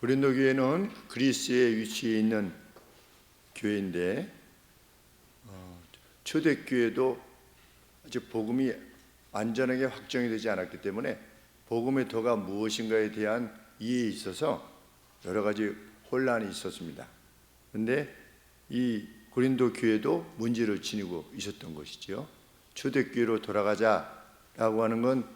고린도 교회는 그리스에 위치해 있는 교회인데 초대교회도 아직 복음이 완전하게 확정이 되지 않았기 때문에 복음의 도가 무엇인가에 대한 이해에 있어서 여러 가지 혼란이 있었습니다. 그런데 이 고린도 교회도 문제를 지니고 있었던 것이지요. 초대교회로 돌아가자라고 하는 건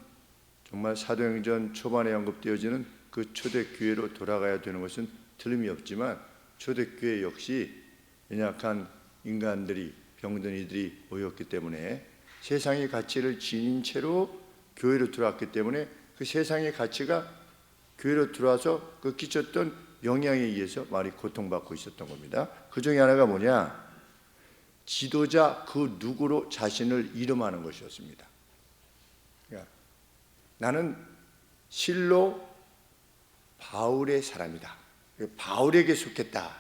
정말 사도행전 초반에 언급되어지는 그 초대교회로 돌아가야 되는 것은 틀림이 없지만 초대교회 역시 연약한 인간들이 병든 이들이 모였기 때문에 세상의 가치를 지닌 채로 교회로 들어왔기 때문에 그 세상의 가치가 교회로 들어와서 그 끼쳤던 영향에 의해서 많이 고통받고 있었던 겁니다. 그 중에 하나가 뭐냐? 지도자 그 누구로 자신을 이름하는 것이었습니다. 그러니까 나는 실로 바울의 사람이다. 바울에게 속했다.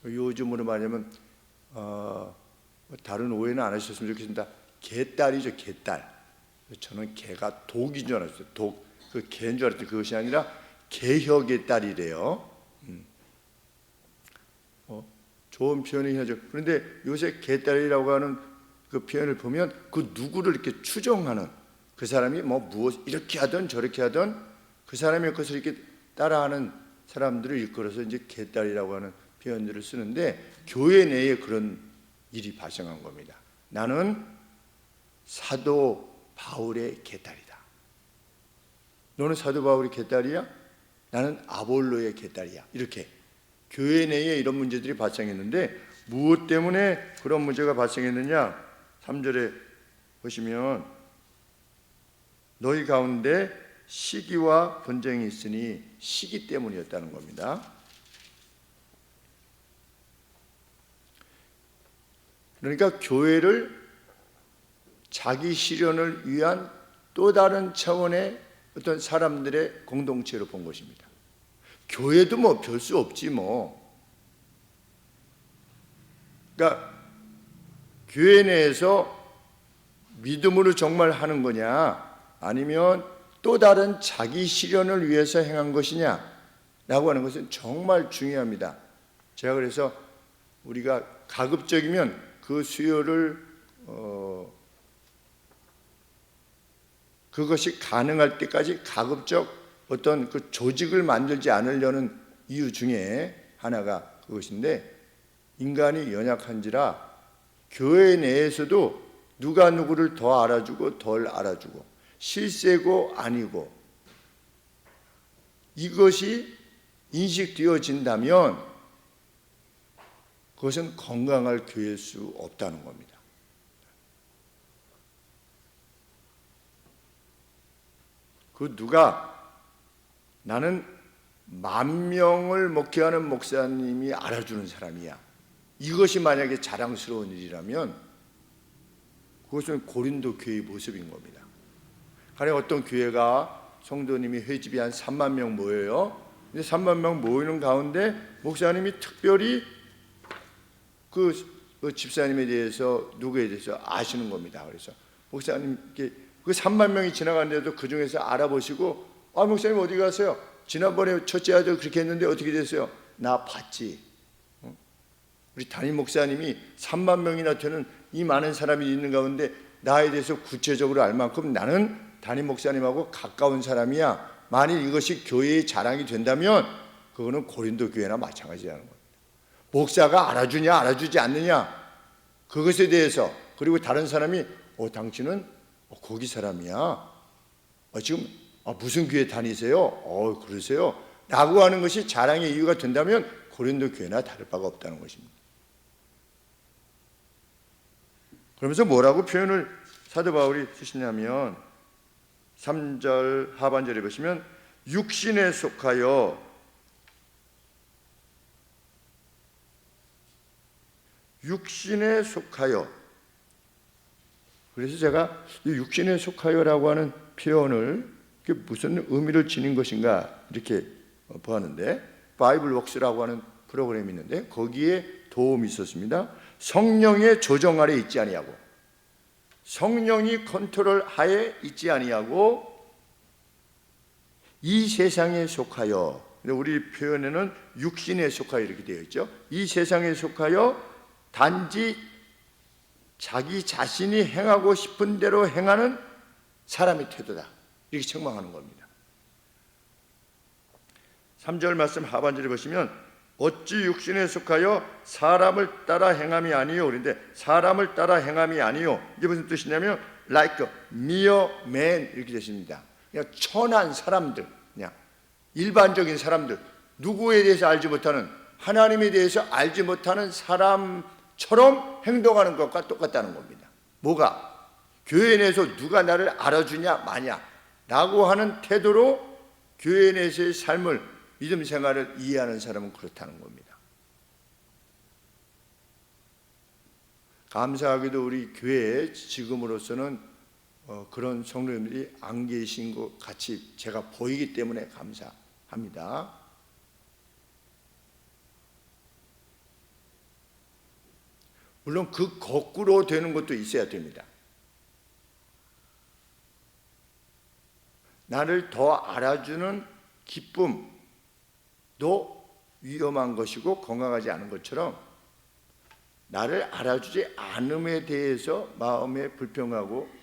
요즘으로 말하면 다른 오해는 안 하셨으면 좋겠습니다. 개딸이죠, 개딸. 저는 개가 독인 줄 알았어요. 독, 그 개인 줄 알았더니 그것이 아니라 개혁의 딸이래요. 좋은 표현이긴 하죠. 그런데 요새 개딸이라고 하는 그 표현을 보면 그 누구를 이렇게 추종하는 그 사람이 뭐 무엇 이렇게 하든 저렇게 하든 그 사람의 것을 이렇게 따라하는 사람들을 일컬어서 이제 개딸이라고 하는 표현들을 쓰는데 교회 내에 그런 일이 발생한 겁니다. 나는 사도 바울의 개딸이다. 너는 사도 바울의 개딸이야? 나는 아볼로의 개딸이야. 이렇게 교회 내에 이런 문제들이 발생했는데 무엇 때문에 그런 문제가 발생했느냐? 3절에 보시면 너희 가운데 시기와 분쟁이 있으니 시기 때문이었다는 겁니다. 그러니까 교회를 자기 실현을 위한 또 다른 차원의 어떤 사람들의 공동체로 본 것입니다. 교회도 뭐 별 수 없지 뭐. 그러니까 교회 내에서 믿음으로 정말 하는 거냐 아니면 또 다른 자기 실현을 위해서 행한 것이냐 라고 하는 것은 정말 중요합니다. 제가 그래서 우리가 가급적이면 그 수요를 그것이 가능할 때까지 가급적 어떤 그 조직을 만들지 않으려는 이유 중에 하나가 그것인데 인간이 연약한지라 교회 내에서도 누가 누구를 더 알아주고 덜 알아주고 실세고 아니고 이것이 인식되어진다면 그것은 건강할 교회일 수 없다는 겁니다. 그 누가 나는 10,000명을 목회하는 목사님이 알아주는 사람이야. 이것이 만약에 자랑스러운 일이라면 그것은 고린도 교회의 모습인 겁니다. 가령 어떤 교회가 성도님이 회집이 한 30,000명 모여요. 근데 30,000명 모이는 가운데 목사님이 특별히 그 집사님에 대해서 누구에 대해서 아시는 겁니다. 그래서 목사님께 그 30,000명이 지나갔는데도 그 중에서 알아보시고 목사님 어디 가세요? 지난번에 첫째 아들 그렇게 했는데 어떻게 됐어요? 나 봤지. 우리 담임 목사님이 30,000명이나 되는 이 많은 사람이 있는 가운데 나에 대해서 구체적으로 알 만큼 나는 담임 목사님하고 가까운 사람이야. 만일 이것이 교회의 자랑이 된다면 그거는 고린도 교회나 마찬가지라는 겁니다. 목사가 알아주냐 알아주지 않느냐 그것에 대해서 그리고 다른 사람이 당신은 거기 사람이야. 지금 무슨 교회 다니세요? 그러세요? 라고 하는 것이 자랑의 이유가 된다면 고린도 교회나 다를 바가 없다는 것입니다. 그러면서 뭐라고 표현을 사도 바울이 쓰시냐면 3절 하반절에 보시면 육신에 속하여 그래서 제가 이 육신에 속하여라고 하는 표현을 무슨 의미를 지닌 것인가 이렇게 보았는데 바이블웍스라고 하는 프로그램이 있는데 거기에 도움이 있었습니다. 성령의 조정 아래 있지 아니하고 성령이 컨트롤 하에 있지 아니하고 이 세상에 속하여, 우리 표현에는 육신에 속하여 이렇게 되어 있죠. 이 세상에 속하여 단지 자기 자신이 행하고 싶은 대로 행하는 사람의 태도다, 이렇게 책망하는 겁니다. 3절 말씀 하반절에 보시면 어찌 육신에 속하여 사람을 따라 행함이 아니요, 그런데 사람을 따라 행함이 아니요, 이게 무슨 뜻이냐면 like mere man 이렇게 되십니다. 그냥 천한 사람들, 그냥 일반적인 사람들, 누구에 대해서 알지 못하는, 하나님에 대해서 알지 못하는 사람처럼 행동하는 것과 똑같다는 겁니다. 뭐가? 교회 내에서 누가 나를 알아주냐 마냐 라고 하는 태도로 교회 내에서의 삶을, 믿음 생활을 이해하는 사람은 그렇다는 겁니다. 감사하게도 우리 교회에 지금으로서는 그런 성도님들이 안 계신 것 같이 제가 보이기 때문에 감사합니다. 물론 그 거꾸로 되는 것도 있어야 됩니다. 나를 더 알아주는 기쁨도 위험한 것이고 건강하지 않은 것처럼, 나를 알아주지 않음에 대해서 마음에 불평하고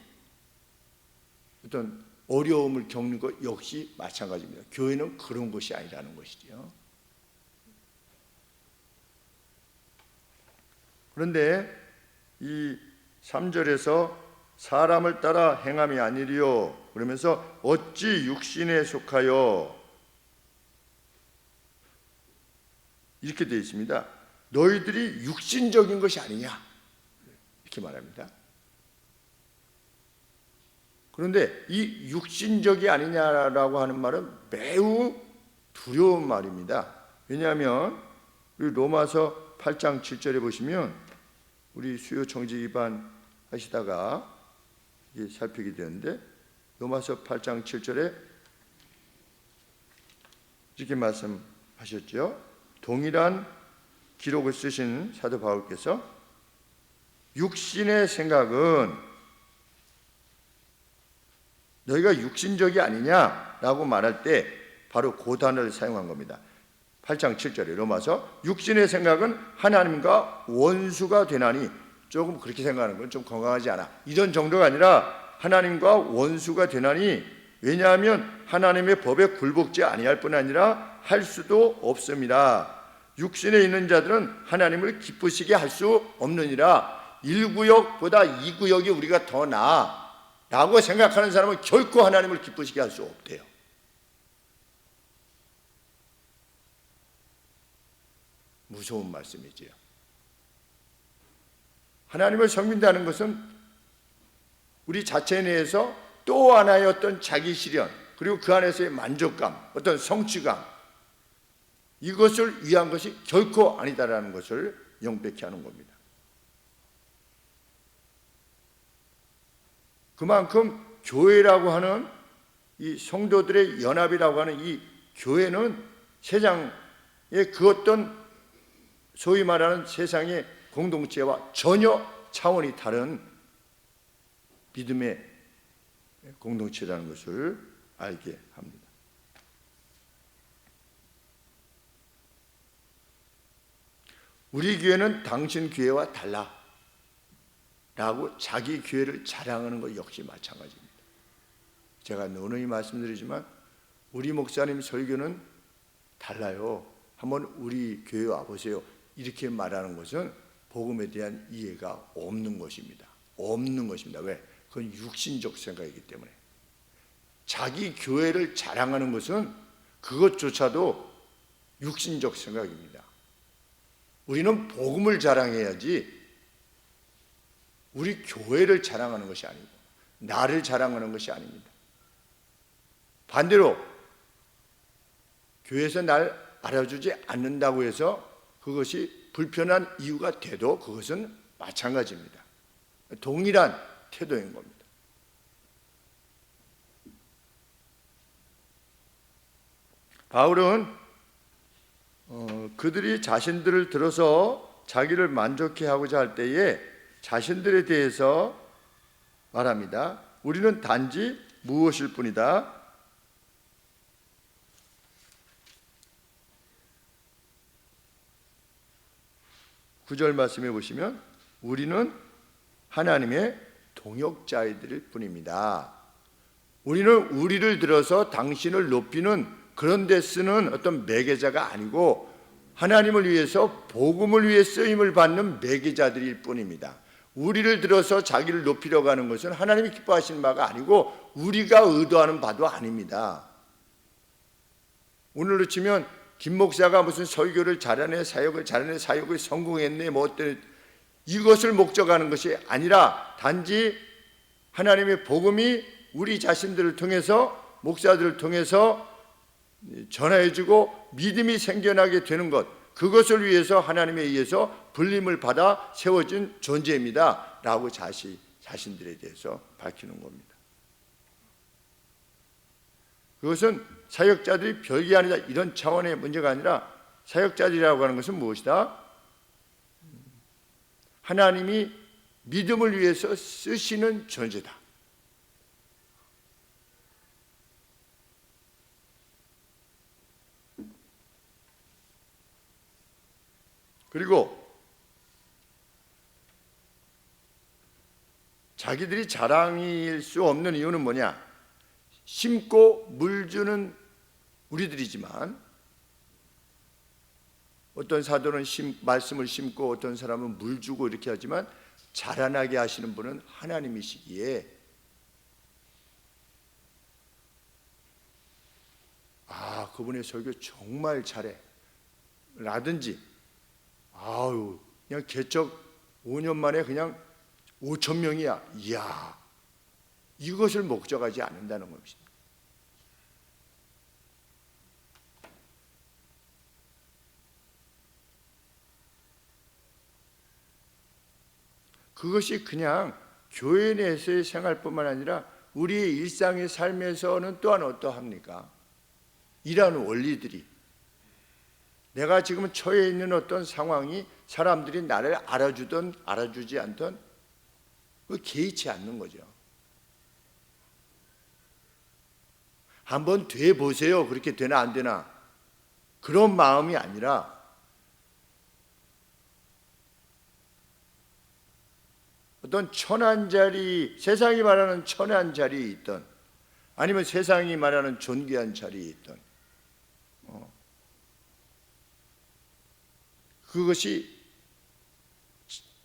어떤 어려움을 겪는 것 역시 마찬가지입니다. 교회는 그런 것이 아니라는 것이죠. 그런데 이 3절에서 사람을 따라 행함이 아니리요 그러면서 어찌 육신에 속하여, 이렇게 되어 있습니다. 너희들이 육신적인 것이 아니냐, 이렇게 말합니다. 그런데 이 육신적이 아니냐라고 하는 말은 매우 두려운 말입니다. 왜냐하면 우리 로마서 8장 7절에 보시면, 우리 수요 정지 기반 하시다가 살피게 되는데, 로마서 8장 7절에 이렇게 말씀하셨죠. 동일한 기록을 쓰신 사도 바울께서 육신의 생각은 너희가 육신적이 아니냐라고 말할 때 바로 그 단어를 사용한 겁니다. 8장 7절에 로마서, 육신의 생각은 하나님과 원수가 되나니, 조금 그렇게 생각하는 건 좀 건강하지 않아, 이런 정도가 아니라 하나님과 원수가 되나니, 왜냐하면 하나님의 법에 굴복지 아니할 뿐 아니라 할 수도 없습니다. 육신에 있는 자들은 하나님을 기쁘시게 할 수 없느니라. 1구역보다 2구역이 우리가 더 나아 라고 생각하는 사람은 결코 하나님을 기쁘시게 할 수 없대요. 무서운 말씀이지요. 하나님을 섬긴다는 것은 우리 자체 내에서 또 하나의 어떤 자기 실현, 그리고 그 안에서의 만족감, 어떤 성취감, 이것을 위한 것이 결코 아니다라는 것을 명백히 하는 겁니다. 그만큼 교회라고 하는 이 성도들의 연합이라고 하는 이 교회는 세상의 그 어떤 소위 말하는 세상의 공동체와 전혀 차원이 다른 믿음의 공동체라는 것을 알게 합니다. 우리 교회는 당신 교회와 달라 라고 자기 교회를 자랑하는 것 역시 마찬가지입니다. 제가 누누이 말씀드리지만 우리 목사님 설교는 달라요, 한번 우리 교회 와보세요, 이렇게 말하는 것은 복음에 대한 이해가 없는 것입니다. 없는 것입니다. 왜? 그건 육신적 생각이기 때문에. 자기 교회를 자랑하는 것은 그것조차도 육신적 생각입니다. 우리는 복음을 자랑해야지 우리 교회를 자랑하는 것이 아니고 나를 자랑하는 것이 아닙니다. 반대로 교회에서 날 알아주지 않는다고 해서 그것이 불편한 이유가 돼도 그것은 마찬가지입니다. 동일한 태도인 겁니다. 바울은 그들이 자신들을 들어서 자기를 만족해 하고자 할 때에 자신들에 대해서 말합니다. 우리는 단지 무엇일 뿐이다. 9절 말씀해 보시면 우리는 하나님의 동역자이들 뿐입니다. 우리는 우리를 들어서 당신을 높이는 그런 데 쓰는 어떤 매개자가 아니고 하나님을 위해서 복음을 위해 쓰임을 받는 매개자들일 뿐입니다. 우리를 들어서 자기를 높이려고 하는 것은 하나님이 기뻐하시는 바가 아니고 우리가 의도하는 바도 아닙니다. 오늘로 치면 김 목사가 무슨 설교를 잘하네, 사역을 성공했네, 뭐 어떤 이것을 목적하는 것이 아니라 단지 하나님의 복음이 우리 자신들을 통해서 목사들을 통해서 전해지고 믿음이 생겨나게 되는 것, 그것을 위해서 하나님에 의해서 불림을 받아 세워진 존재입니다 라고 자신들에 대해서 밝히는 겁니다. 그것은 사역자들이 별게 아니라 이런 차원의 문제가 아니라 사역자들이라고 하는 것은 무엇이다? 하나님이 믿음을 위해서 쓰시는 존재다. 그리고 자기들이 자랑일 수 없는 이유는 뭐냐? 심고 물 주는 우리들이지만 어떤 사도는 말씀을 심고 어떤 사람은 물 주고 이렇게 하지만 자라나게 하시는 분은 하나님이시기에 그분의 설교 정말 잘해 라든지 그냥 개척 5년 만에 그냥 5,000명이야. 이야, 이것을 목적하지 않는다는 것입니다. 그것이 그냥 교회 내에서의 생활뿐만 아니라 우리의 일상의 삶에서는 또한 어떠합니까? 이러한 원리들이 내가 지금 처해 있는 어떤 상황이 사람들이 나를 알아주든 알아주지 않든 개의치 않는 거죠. 한번 돼 보세요. 그렇게 되나 안 되나 그런 마음이 아니라 어떤 천한 자리, 세상이 말하는 천한 자리에 있던 아니면 세상이 말하는 존귀한 자리에 있던 그것이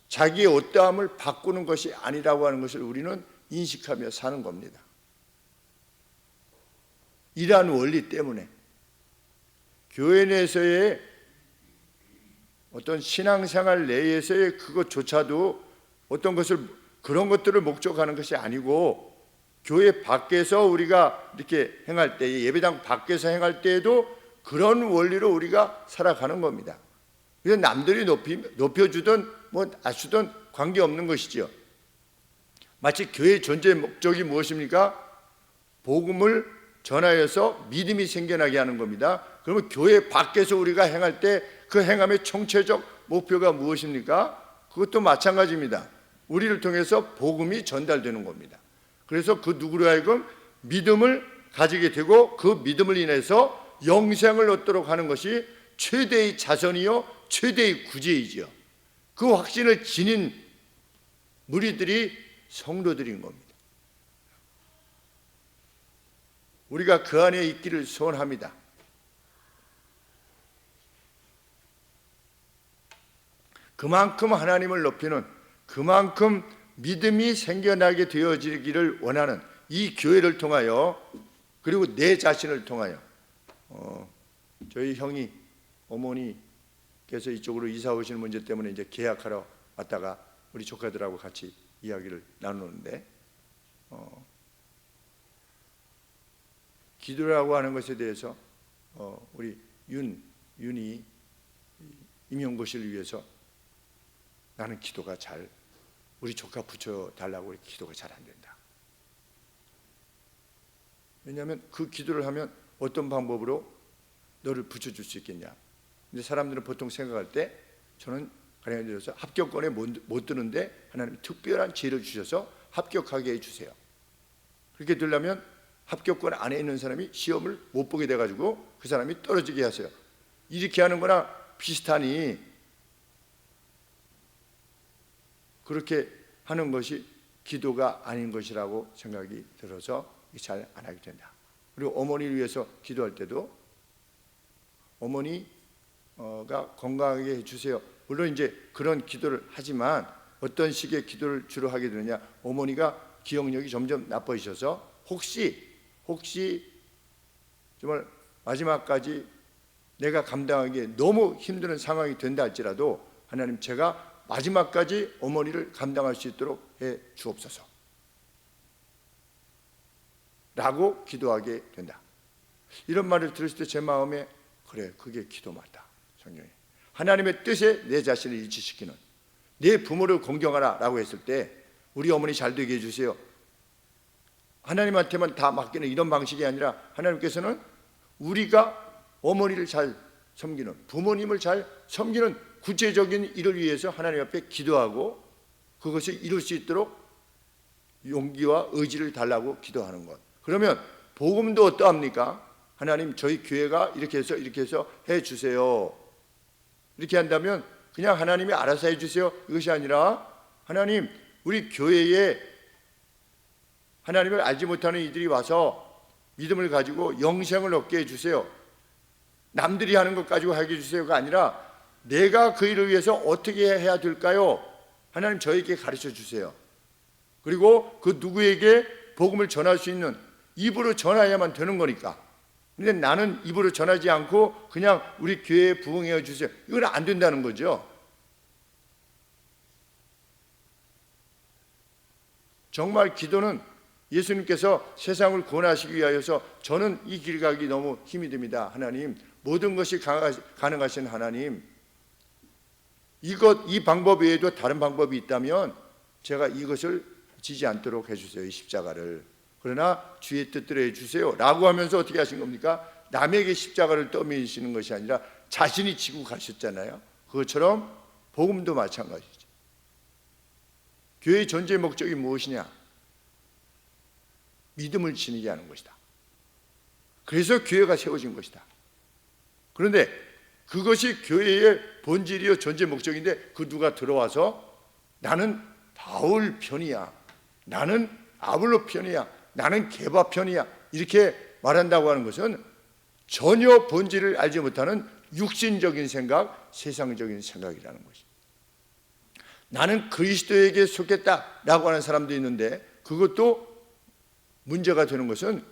자기의 어떠함을 바꾸는 것이 아니라고 하는 것을 우리는 인식하며 사는 겁니다. 이러한 원리 때문에 교회 내에서의 어떤 신앙생활 내에서의 그것조차도 어떤 것을 그런 것들을 목적하는 것이 아니고 교회 밖에서 우리가 이렇게 행할 때 예배당 밖에서 행할 때에도 그런 원리로 우리가 살아가는 겁니다. 그래서 남들이 높여주든 뭐 아주든 관계없는 것이지요. 마치 교회의 존재의 목적이 무엇입니까? 복음을 전하여서 믿음이 생겨나게 하는 겁니다. 그러면 교회 밖에서 우리가 행할 때 그 행함의 총체적 목표가 무엇입니까? 그것도 마찬가지입니다. 우리를 통해서 복음이 전달되는 겁니다. 그래서 그 누구로 하여금 믿음을 가지게 되고 그 믿음을 인해서 영생을 얻도록 하는 것이 최대의 자선이요 최대의 구제이지요. 그 확신을 지닌 무리들이 성도들인 겁니다. 우리가 그 안에 있기를 소원합니다. 그만큼 하나님을 높이는, 그만큼 믿음이 생겨나게 되어지기를 원하는 이 교회를 통하여, 그리고 내 자신을 통하여 저희 형이 어머니께서 이쪽으로 이사 오시는 문제 때문에 이제 계약하러 왔다가 우리 조카들하고 같이 이야기를 나누는데 기도라고 하는 것에 대해서 우리 윤이 임용고시를 위해서 나는 기도가 우리 조카 붙여달라고 기도가 잘 안 된다. 왜냐하면 그 기도를 하면 어떤 방법으로 너를 붙여줄 수 있겠냐. 근데 사람들은 보통 생각할 때 저는 가령 들어서 합격권에 못 드는데 하나님이 특별한 지혜를 주셔서 합격하게 해주세요. 그렇게 되려면 합격권 안에 있는 사람이 시험을 못 보게 돼가지고 그 사람이 떨어지게 하세요. 이렇게 하는 거나 비슷하니 그렇게 하는 것이 기도가 아닌 것이라고 생각이 들어서 잘 안 하게 된다. 그리고 어머니를 위해서 기도할 때도 어머니가 건강하게 해주세요. 물론 이제 그런 기도를 하지만 어떤 식의 기도를 주로 하게 되느냐, 어머니가 기억력이 점점 나빠지셔서 혹시 정말 마지막까지 내가 감당하기에 너무 힘든 상황이 된다 할지라도 하나님, 제가 마지막까지 어머니를 감당할 수 있도록 해 주옵소서 라고 기도하게 된다. 이런 말을 들었을 때 제 마음에, 그래, 그게 기도 맞다. 성경에 하나님의 뜻에 내 자신을 일치시키는, 내 부모를 공경하라 라고 했을 때 우리 어머니 잘 되게 해주세요, 하나님한테만 다 맡기는 이런 방식이 아니라 하나님께서는 우리가 어머니를 잘 섬기는, 부모님을 잘 섬기는 구체적인 일을 위해서 하나님 앞에 기도하고 그것을 이룰 수 있도록 용기와 의지를 달라고 기도하는 것. 그러면 복음도 어떠합니까? 하나님, 저희 교회가 이렇게 해서 해주세요. 이렇게 한다면 그냥 하나님이 알아서 해주세요, 이것이 아니라 하나님, 우리 교회에 하나님을 알지 못하는 이들이 와서 믿음을 가지고 영생을 얻게 해주세요. 남들이 하는 것 가지고 하게 해주세요가 아니라 내가 그 일을 위해서 어떻게 해야 될까요? 하나님, 저에게 가르쳐 주세요. 그리고 그 누구에게 복음을 전할 수 있는, 입으로 전해야만 되는 거니까. 근데 나는 입으로 전하지 않고 그냥 우리 교회에 부흥해 주세요, 이건 안 된다는 거죠. 정말 기도는 예수님께서 세상을 구원하시기 위하여서 저는 이 길 가기 너무 힘이 듭니다. 하나님, 모든 것이 가능하신 하나님, 이 방법 외에도 다른 방법이 있다면 제가 이것을 지지 않도록 해주세요, 이 십자가를. 그러나 주의 뜻대로 해주세요 라고 하면서 어떻게 하신 겁니까? 남에게 십자가를 떠미시는 것이 아니라 자신이 지고 가셨잖아요. 그것처럼 복음도 마찬가지죠. 교회의 존재 목적이 무엇이냐? 믿음을 지니게 하는 것이다. 그래서 교회가 세워진 것이다. 그런데 그것이 교회의 본질이요 존재 목적인데 그 누가 들어와서 나는 바울 편이야, 나는 아볼로 편이야, 나는 게바 편이야, 이렇게 말한다고 하는 것은 전혀 본질을 알지 못하는 육신적인 생각, 세상적인 생각이라는 것입니다. 나는 그리스도에게 속했다라고 하는 사람도 있는데, 그것도 문제가 되는 것은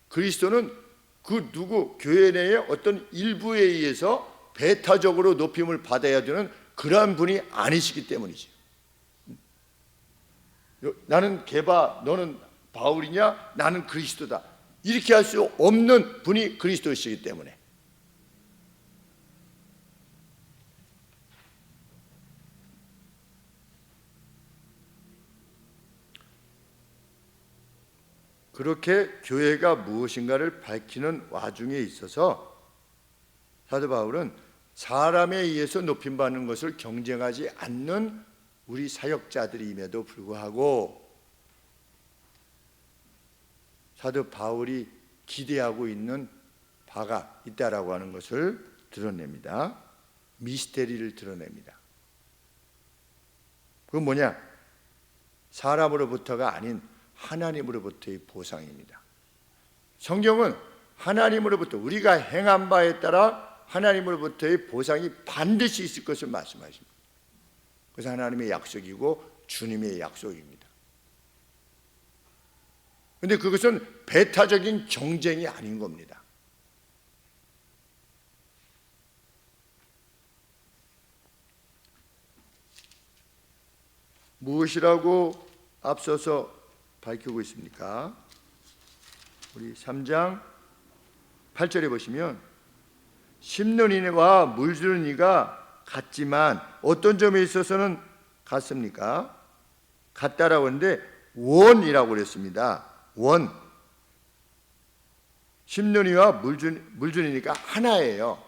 그리스도는 그 누구 교회 내의 어떤 일부에 의해서 배타적으로 높임을 받아야 되는 그러한 분이 아니시기 때문이지. 나는 게바, 너는 바울이냐, 나는 그리스도다, 이렇게 할 수 없는 분이 그리스도시기 때문에. 그렇게 교회가 무엇인가를 밝히는 와중에 있어서 사도 바울은 사람에 의해서 높임받는 것을 경쟁하지 않는 우리 사역자들임에도 불구하고 사도 바울이 기대하고 있는 바가 있다라고 하는 것을 드러냅니다. 미스테리를 드러냅니다. 그건 뭐냐? 사람으로부터가 아닌 하나님으로부터의 보상입니다. 성경은 하나님으로부터 우리가 행한 바에 따라 하나님으로부터의 보상이 반드시 있을 것을 말씀하십니다. 그래서 하나님의 약속이고 주님의 약속입니다. 그런데 그것은 배타적인 경쟁이 아닌 겁니다. 무엇이라고 앞서서 밝히고 있습니까? 우리 3장 8절에 보시면 심는 이와 물 주는 이가 같지만 어떤 점에 있어서는 같습니까? 같다라고 하는데 원이라고 그랬습니다. 원. 심는 이와 물 주는 이가 하나예요.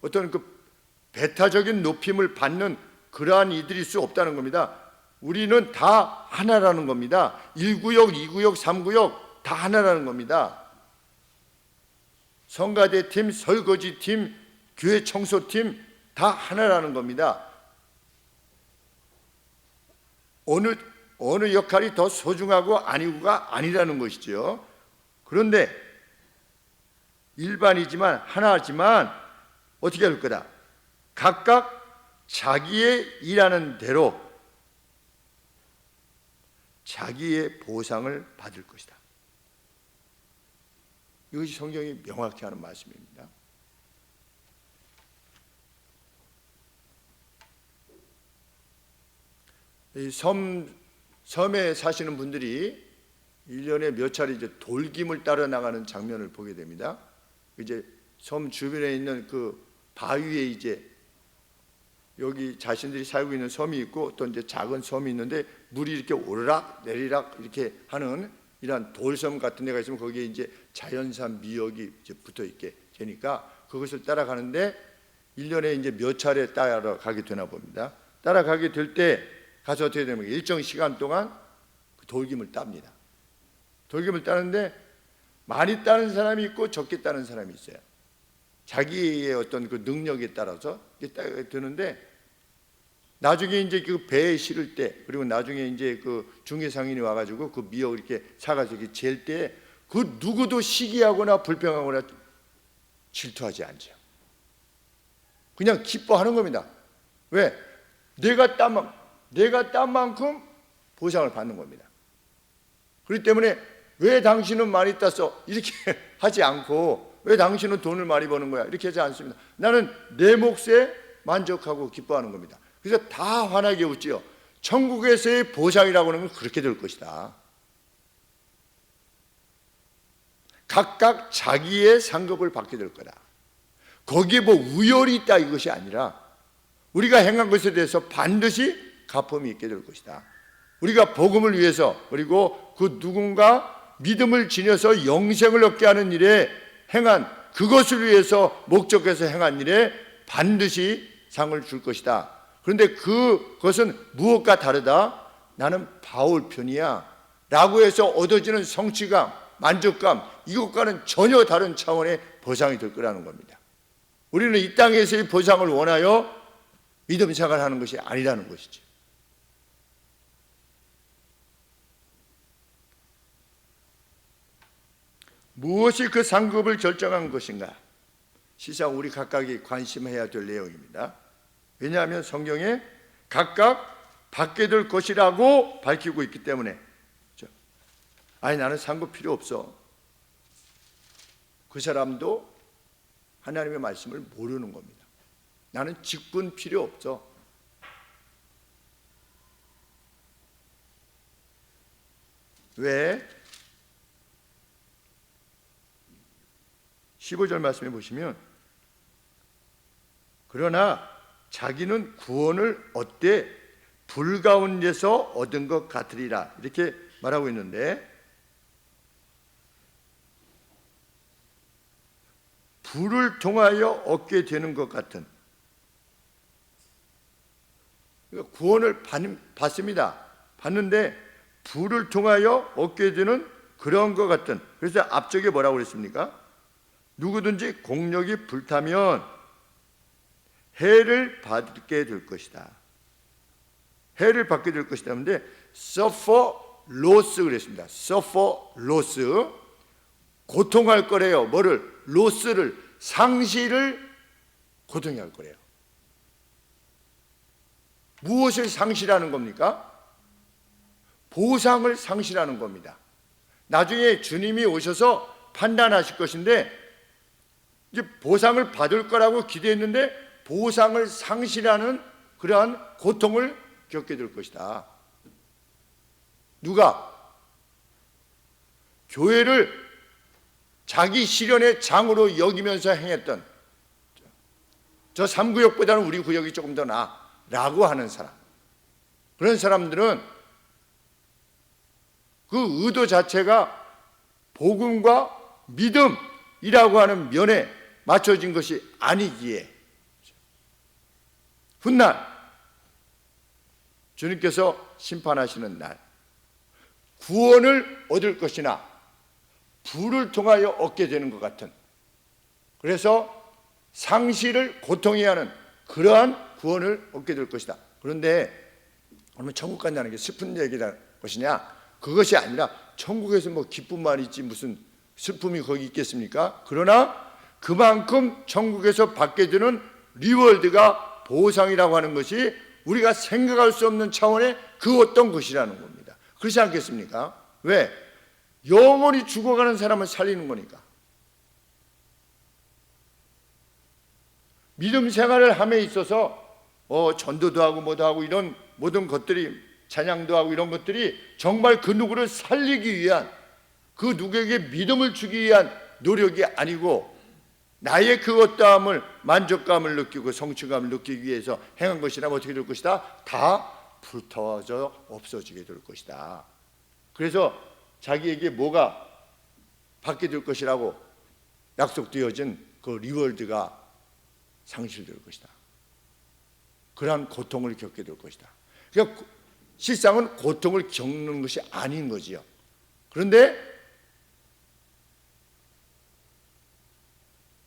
어떤 그 배타적인 높임을 받는 그러한 이들일 수 없다는 겁니다. 우리는 다 하나라는 겁니다. 1구역, 2구역, 3구역 다 하나라는 겁니다. 성가대팀, 설거지팀, 교회 청소팀 다 하나라는 겁니다. 어느 역할이 더 소중하고 아니고가 아니라는 것이죠. 그런데 일반이지만 하나지만 어떻게 할 거다? 각각 자기의 일하는 대로 자기의 보상을 받을 것이다. 이것이 성경이 명확히 하는 말씀입니다. 이 섬에 사시는 분들이 1년에 몇 차례 이제 돌김을 따라 나가는 장면을 보게 됩니다. 이제 섬 주변에 있는 그 바위에 이제 여기 자신들이 살고 있는 섬이 있고 또 이제 작은 섬이 있는데 물이 이렇게 오르락 내리락 이렇게 하는 이러한 돌섬 같은 데가 있으면 거기에 이제 자연산 미역이 이제 붙어 있게 되니까 그것을 따라가는데 1년에 이제 몇 차례 따라가게 되나 봅니다. 따라가게 될 때 가서 어떻게 되면 일정 시간 동안 그 돌김을 땁니다. 돌김을 따는데 많이 따는 사람이 있고 적게 따는 사람이 있어요. 자기의 어떤 그 능력에 따라서 이렇게 드는데 나중에 이제 그 배에 실을 때 그리고 나중에 이제 그 중개상인이 와가지고 그 미역을 이렇게 사가지고 이렇게 잴 때 그 누구도 시기하거나 불평하거나 질투하지 않죠. 그냥 기뻐하는 겁니다. 왜? 내가 딴 만큼 보상을 받는 겁니다. 그렇기 때문에 왜 당신은 많이 땄어? 이렇게 하지 않고 왜 당신은 돈을 많이 버는 거야? 이렇게 하지 않습니다. 나는 내 몫에 만족하고 기뻐하는 겁니다. 그래서 다 환하게 웃지요. 천국에서의 보상이라고 하는 건 그렇게 될 것이다. 각각 자기의 상급을 받게 될 거다. 거기에 뭐 우열이 있다 이것이 아니라 우리가 행한 것에 대해서 반드시 갚음이 있게 될 것이다. 우리가 복음을 위해서 그리고 그 누군가 믿음을 지녀서 영생을 얻게 하는 일에 행한 그것을 위해서 목적해서 행한 일에 반드시 상을 줄 것이다. 그런데 그것은 무엇과 다르다? 나는 바울 편이야 라고 해서 얻어지는 성취감, 만족감 이것과는 전혀 다른 차원의 보상이 될 거라는 겁니다. 우리는 이 땅에서의 보상을 원하여 믿음 생활을 하는 것이 아니라는 것이죠. 무엇이 그 상급을 결정한 것인가? 시상 우리 각각이 관심해야 될 내용입니다. 왜냐하면 성경에 각각 받게 될 것이라고 밝히고 있기 때문에. 아니 나는 상급 필요 없어. 그 사람도 하나님의 말씀을 모르는 겁니다. 나는 직분 필요 없어. 왜? 15절 말씀해 보시면 그러나 자기는 구원을 얻되 불 가운데서 얻은 것 같으리라 이렇게 말하고 있는데 불을 통하여 얻게 되는 것 같은 구원을 받습니다. 받는데 불을 통하여 얻게 되는 그런 것 같은 그래서 앞쪽에 뭐라고 그랬습니까? 누구든지 공력이 불타면 해를 받게 될 것이다. 해를 받게 될 것이다. 그런데 suffer loss 그랬습니다. suffer loss 고통할 거래요. 뭐를? 로스를 상실을 고통할 거래요. 무엇을 상실하는 겁니까? 보상을 상실하는 겁니다. 나중에 주님이 오셔서 판단하실 것인데 이제 보상을 받을 거라고 기대했는데 보상을 상실하는 그러한 고통을 겪게 될 것이다. 누가? 교회를 자기 실현의 장으로 여기면서 행했던 저 3구역보다는 우리 구역이 조금 더 나아 라고 하는 사람, 그런 사람들은 그 의도 자체가 복음과 믿음이라고 하는 면에 맞춰진 것이 아니기에 훗날 주님께서 심판하시는 날 구원을 얻을 것이나 불을 통하여 얻게 되는 것 같은 그래서 상실을 고통해야 하는 그러한 구원을 얻게 될 것이다. 그런데 그러면 천국 간다는 게 슬픈 얘기라는 것이냐? 그것이 아니라 천국에서 뭐 기쁨만 있지 무슨 슬픔이 거기 있겠습니까? 그러나 그만큼 천국에서 받게 되는 리월드가 보상이라고 하는 것이 우리가 생각할 수 없는 차원의 그 어떤 것이라는 겁니다. 그렇지 않겠습니까? 왜? 영원히 죽어가는 사람을 살리는 거니까. 믿음 생활을 함에 있어서 전도도 하고 뭐도 하고 이런 모든 것들이, 찬양도 하고 이런 것들이 정말 그 누구를 살리기 위한, 그 누구에게 믿음을 주기 위한 노력이 아니고 나의 그 어떠함을, 만족감을 느끼고 성취감을 느끼기 위해서 행한 것이라면 어떻게 될 것이다? 다 불타워져 없어지게 될 것이다. 그래서 자기에게 뭐가 받게 될 것이라고 약속되어진 그 리월드가 상실될 것이다. 그러한 고통을 겪게 될 것이다. 그러니까 실상은 고통을 겪는 것이 아닌 거지요. 그런데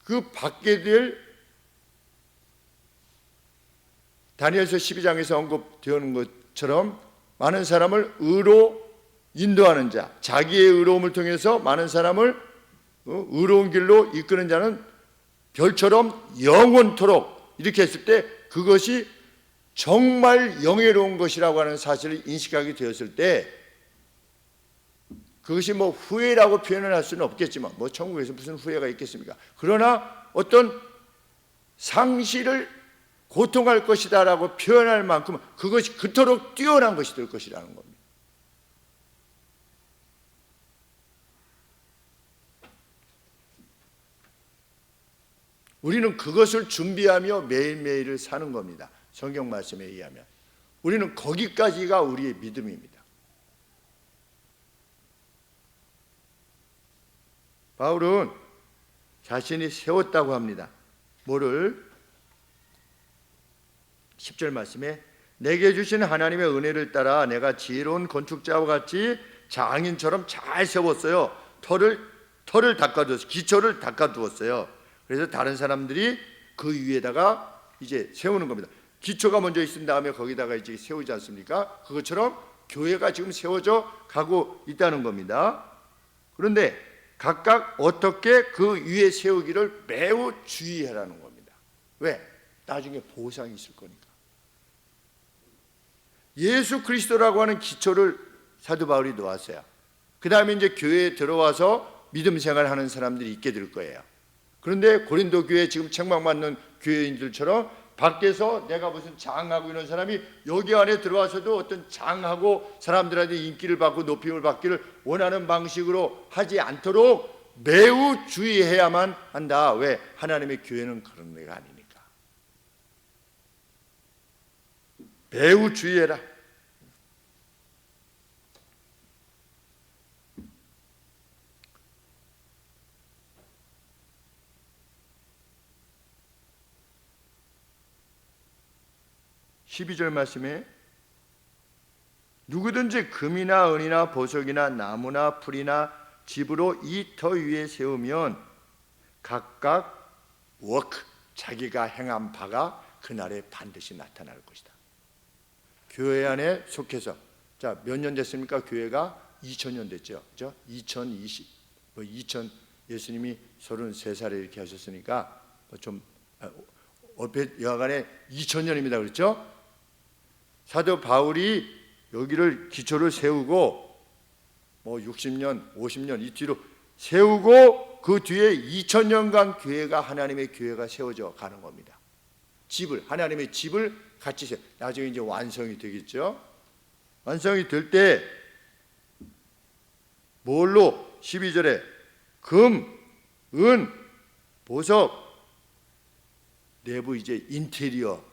그 받게 될, 다니엘서 12장에서 언급되는 것처럼 많은 사람을 의로 인도하는 자, 자기의 의로움을 통해서 많은 사람을 의로운 길로 이끄는 자는 별처럼 영원토록, 이렇게 했을 때 그것이 정말 영예로운 것이라고 하는 사실을 인식하게 되었을 때, 그것이 뭐 후회라고 표현을 할 수는 없겠지만, 뭐 천국에서 무슨 후회가 있겠습니까? 그러나 어떤 상실을 고통할 것이다 라고 표현할 만큼 그것이 그토록 뛰어난 것이 될 것이라는 겁니다. 우리는 그것을 준비하며 매일매일을 사는 겁니다. 성경 말씀에 의하면 우리는 거기까지가 우리의 믿음입니다. 바울은 자신이 세웠다고 합니다. 뭐를? 10절 말씀에 내게 주신 하나님의 은혜를 따라 내가 지혜로운 건축자와 같이 장인처럼 잘 세웠어요. 털을 닦아두었어요. 기초를 닦아두었어요. 그래서 다른 사람들이 그 위에다가 이제 세우는 겁니다. 기초가 먼저 있은 다음에 거기다가 이제 세우지 않습니까? 그것처럼 교회가 지금 세워져 가고 있다는 겁니다. 그런데 각각 어떻게 그 위에 세우기를 매우 주의하라는 겁니다. 왜? 나중에 보상이 있을 거니까. 예수 그리스도라고 하는 기초를 사도 바울이 놓았어요. 그 다음에 이제 교회에 들어와서 믿음 생활하는 사람들이 있게 될 거예요. 그런데 고린도 교회 지금 책망받는 교회인들처럼 밖에서 내가 무슨 장하고 이런 사람이 여기 안에 들어와서도 어떤 장하고 사람들한테 인기를 받고 높임을 받기를 원하는 방식으로 하지 않도록 매우 주의해야만 한다. 왜? 하나님의 교회는 그런 데가 아니니까. 매우 주의해라. (12절) 말씀에 누구든지 금이나 은이나 보석이나 나무나 풀이나 집으로 이 터 위에 세우면 각각 워크, 자기가 행한 바가 그날에 반드시 나타날 것이다. 교회 안에 속해서, 자, 몇 년 됐습니까? 교회가 2000년 됐죠. 그죠? 2020, 예수님이 33살에 이렇게 하셨으니까 좀 얼핏 여하간에 2000년입니다. 그렇죠? 사도 바울이 여기를 기초를 세우고 뭐 60년, 50년 이 뒤로 세우고 그 뒤에 2000년간 교회가, 하나님의 교회가 세워져 가는 겁니다. 집을, 하나님의 집을 같이 세워. 나중에 이제 완성이 되겠죠. 완성이 될 때 뭘로? 12절에 금, 은, 보석, 내부 이제 인테리어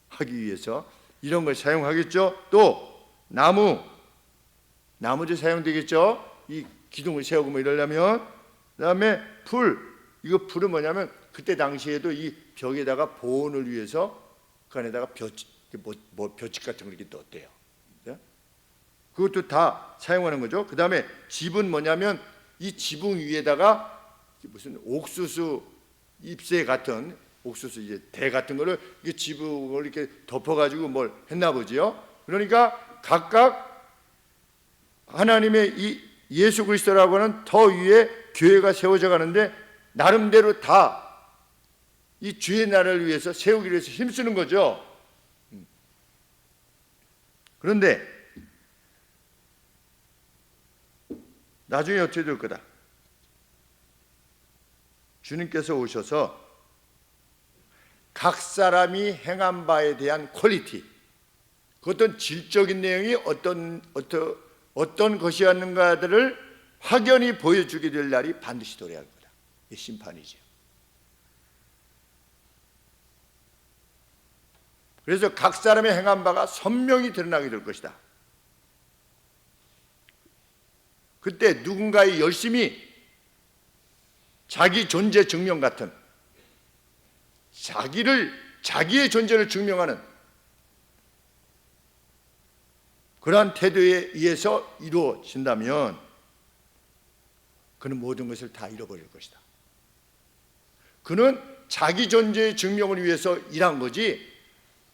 하기 위해서 이런 걸 사용하겠죠. 또 나무도 사용되겠죠. 이 기둥을 세우고 뭐 이러려면. 그다음에 이거 풀은 뭐냐면 그때 당시에도 이 벽에다가 보온을 위해서 그 안에다가 벼짓 같은 걸 이렇게 넣었대요. 그것도 다 사용하는 거죠. 그다음에 집은 뭐냐면 이 지붕 위에다가 무슨 옥수수 잎새 같은, 옥수수 이제 대 같은 거를 이게 지붕을 이렇게 덮어가지고 뭘 했나 보지요. 그러니까 각각 하나님의 이 예수 그리스도라고 하는 더 위에 교회가 세워져 가는데 나름대로 다 이 주의 나라를 위해서 세우기 위해서 힘쓰는 거죠. 그런데 나중에 어떻게 될 거다? 주님께서 오셔서 각 사람이 행한 바에 대한 퀄리티, 그 어떤 질적인 내용이 어떤 것이었는가들을 확연히 보여주게 될 날이 반드시 도래할 거다. 이게 심판이죠. 그래서 각 사람의 행한 바가 선명히 드러나게 될 것이다. 그때 누군가의 열심히 자기 존재 증명 같은, 자기의 존재를 증명하는 그러한 태도에 의해서 이루어진다면 그는 모든 것을 다 잃어버릴 것이다. 그는 자기 존재의 증명을 위해서 일한 거지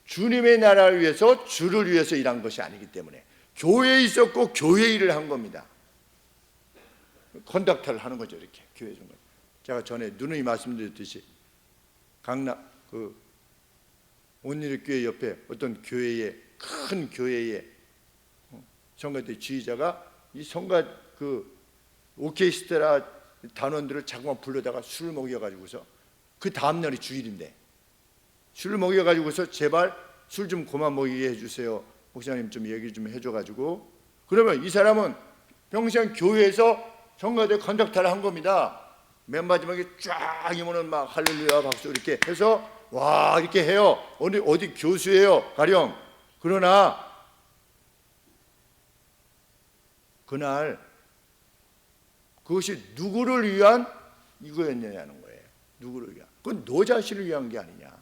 주님의 나라를 위해서, 주를 위해서 일한 것이 아니기 때문에 교회에 있었고 교회 일을 한 겁니다. 컨덕터를 하는 거죠. 이렇게 교회 중. 제가 전에 누누이 말씀드렸듯이 강남 온누리 교회 옆에 어떤 교회에, 큰 교회에 성가대 지휘자가 이 성가 오케스트라 단원들을 자꾸만 불러다가 술을 먹여가지고서, 그 다음날이 주일인데 술을 먹여가지고서 제발 술 좀 그만 먹이게 해주세요, 목사님 좀 얘기 좀 해줘가지고, 그러면 이 사람은 평생 교회에서 성가대 컨덕터를 한 겁니다. 맨 마지막에 쫙 이모는 막 할렐루야 박수 이렇게 해서 와 이렇게 해요. 어디 교수예요 가령. 그러나 그날 그것이 누구를 위한 이거였냐는 거예요. 누구를 위한? 그건 너 자신을 위한 게 아니냐.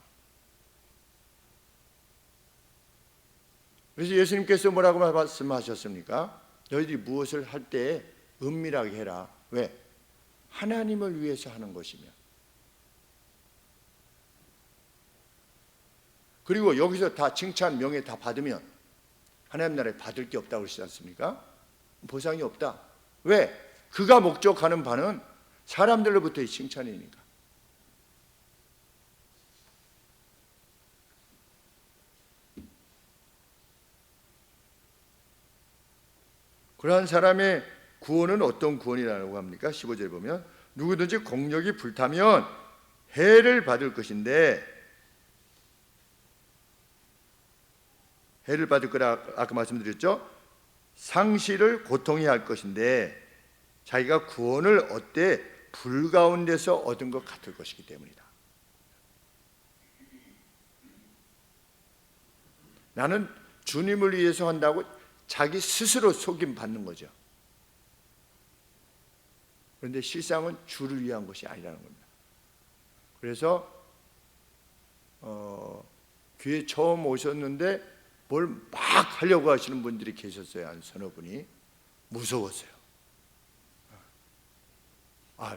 그래서 예수님께서 뭐라고 말씀하셨습니까? 너희들이 무엇을 할 때 은밀하게 해라. 왜? 하나님을 위해서 하는 것이며. 그리고 여기서 다 칭찬, 명예 다 받으면 하나님 나라에 받을 게 없다고 그러시지 않습니까? 보상이 없다. 왜? 그가 목적하는 바는 사람들로부터의 칭찬이니까. 그러한 사람의 구원은 어떤 구원이라고 합니까? 15절에 보면 누구든지 공력이 불타면 해를 받을 것인데, 해를 받을 거라 아까 말씀드렸죠. 상실을 고통해야 할 것인데 자기가 구원을 얻되 불 가운데서 얻은 것 같을 것이기 때문이다. 나는 주님을 위해서 한다고 자기 스스로 속임 받는 거죠. 그런데 실상은 주를 위한 것이 아니라는 겁니다. 그래서 교회 처음 오셨는데 뭘 막 하려고 하시는 분들이 계셨어요. 한 서너 분이. 무서웠어요.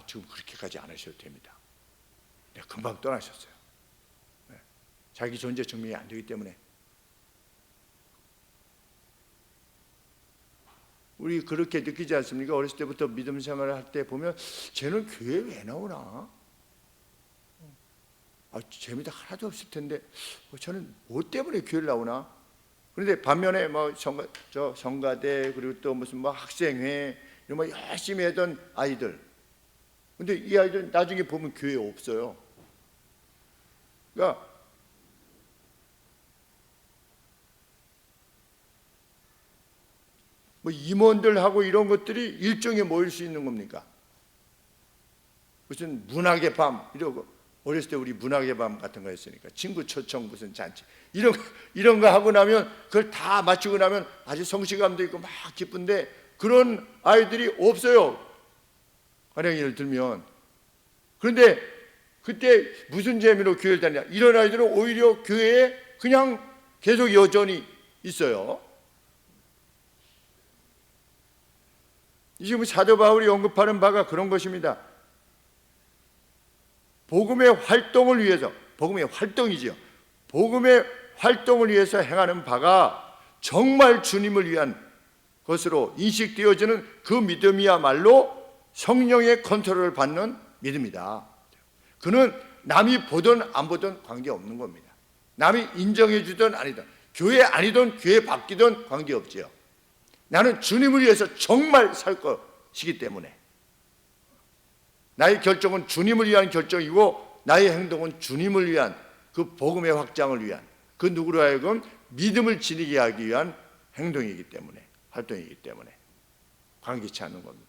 지금 그렇게까지 안 하셔도 됩니다. 네, 금방 떠나셨어요. 네, 자기 존재 증명이 안 되기 때문에. 우리 그렇게 느끼지 않습니까? 어렸을 때부터 믿음 생활을 할 때 보면 쟤는 교회 왜 나오나? 재미도 하나도 없을 텐데 저는 뭐 때문에 교회를 나오나? 그런데 반면에 뭐 성가대 그리고 또 무슨 뭐 학생회 이런 뭐 열심히 하던 아이들, 근데 이 아이들 나중에 보면 교회에 없어요. 그러니까 뭐 임원들하고 이런 것들이 일정에 모일 수 있는 겁니까? 무슨 문학의 밤 이러고, 어렸을 때 우리 문학의 밤 같은 거 했으니까 친구 초청 무슨 잔치 이런 거 하고 나면 그걸 다 마치고 나면 아주 성취감도 있고 막 기쁜데 그런 아이들이 없어요. 가령 예를 들면. 그런데 그때 무슨 재미로 교회를 다니냐? 이런 아이들은 오히려 교회에 그냥 계속 여전히 있어요. 지금 사도 바울이 언급하는 바가 그런 것입니다. 복음의 활동을 위해서, 복음의 활동이죠. 복음의 활동을 위해서 행하는 바가 정말 주님을 위한 것으로 인식되어지는 그 믿음이야말로 성령의 컨트롤을 받는 믿음이다. 그는 남이 보든 안 보든 관계없는 겁니다. 남이 인정해 주든 아니든, 교회 아니든 교회 바뀌든 관계없지요. 나는 주님을 위해서 정말 살 것이기 때문에 나의 결정은 주님을 위한 결정이고 나의 행동은 주님을 위한 그 복음의 확장을 위한 그 누구로 하여금 믿음을 지니게 하기 위한 행동이기 때문에, 활동이기 때문에 관계치 않는 겁니다.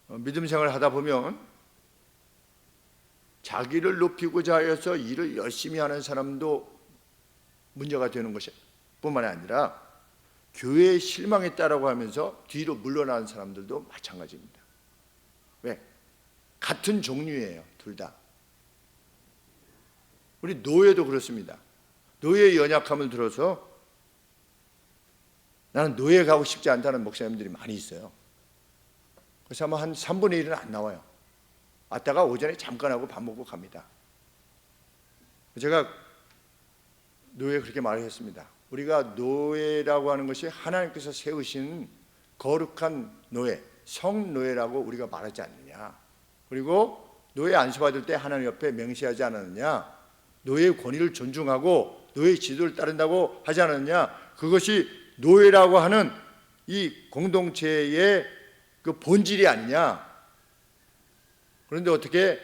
믿음 생활을 하다 보면 자기를 높이고자 하여서 일을 열심히 하는 사람도 문제가 되는 것이 뿐만 아니라 교회의 실망했다라고 하면서 뒤로 물러나는 사람들도 마찬가지입니다. 왜? 같은 종류예요, 둘 다. 우리 노예도 그렇습니다. 노예의 연약함을 들어서 나는 노예 가고 싶지 않다는 목사님들이 많이 있어요. 그래서 아마 한 3분의 1은 안 나와요. 왔다가 오전에 잠깐 하고 밥 먹고 갑니다. 제가 노예에 그렇게 말을 했습니다. 우리가 노예라고 하는 것이 하나님께서 세우신 거룩한 노예, 성노예라고 우리가 말하지 않느냐. 그리고 노예 안수받을 때 하나님 옆에 맹세하지 않았느냐. 노예의 권위를 존중하고 노예의 지도를 따른다고 하지 않았느냐. 그것이 노예라고 하는 이 공동체의 그 본질이 아니냐. 그런데 어떻게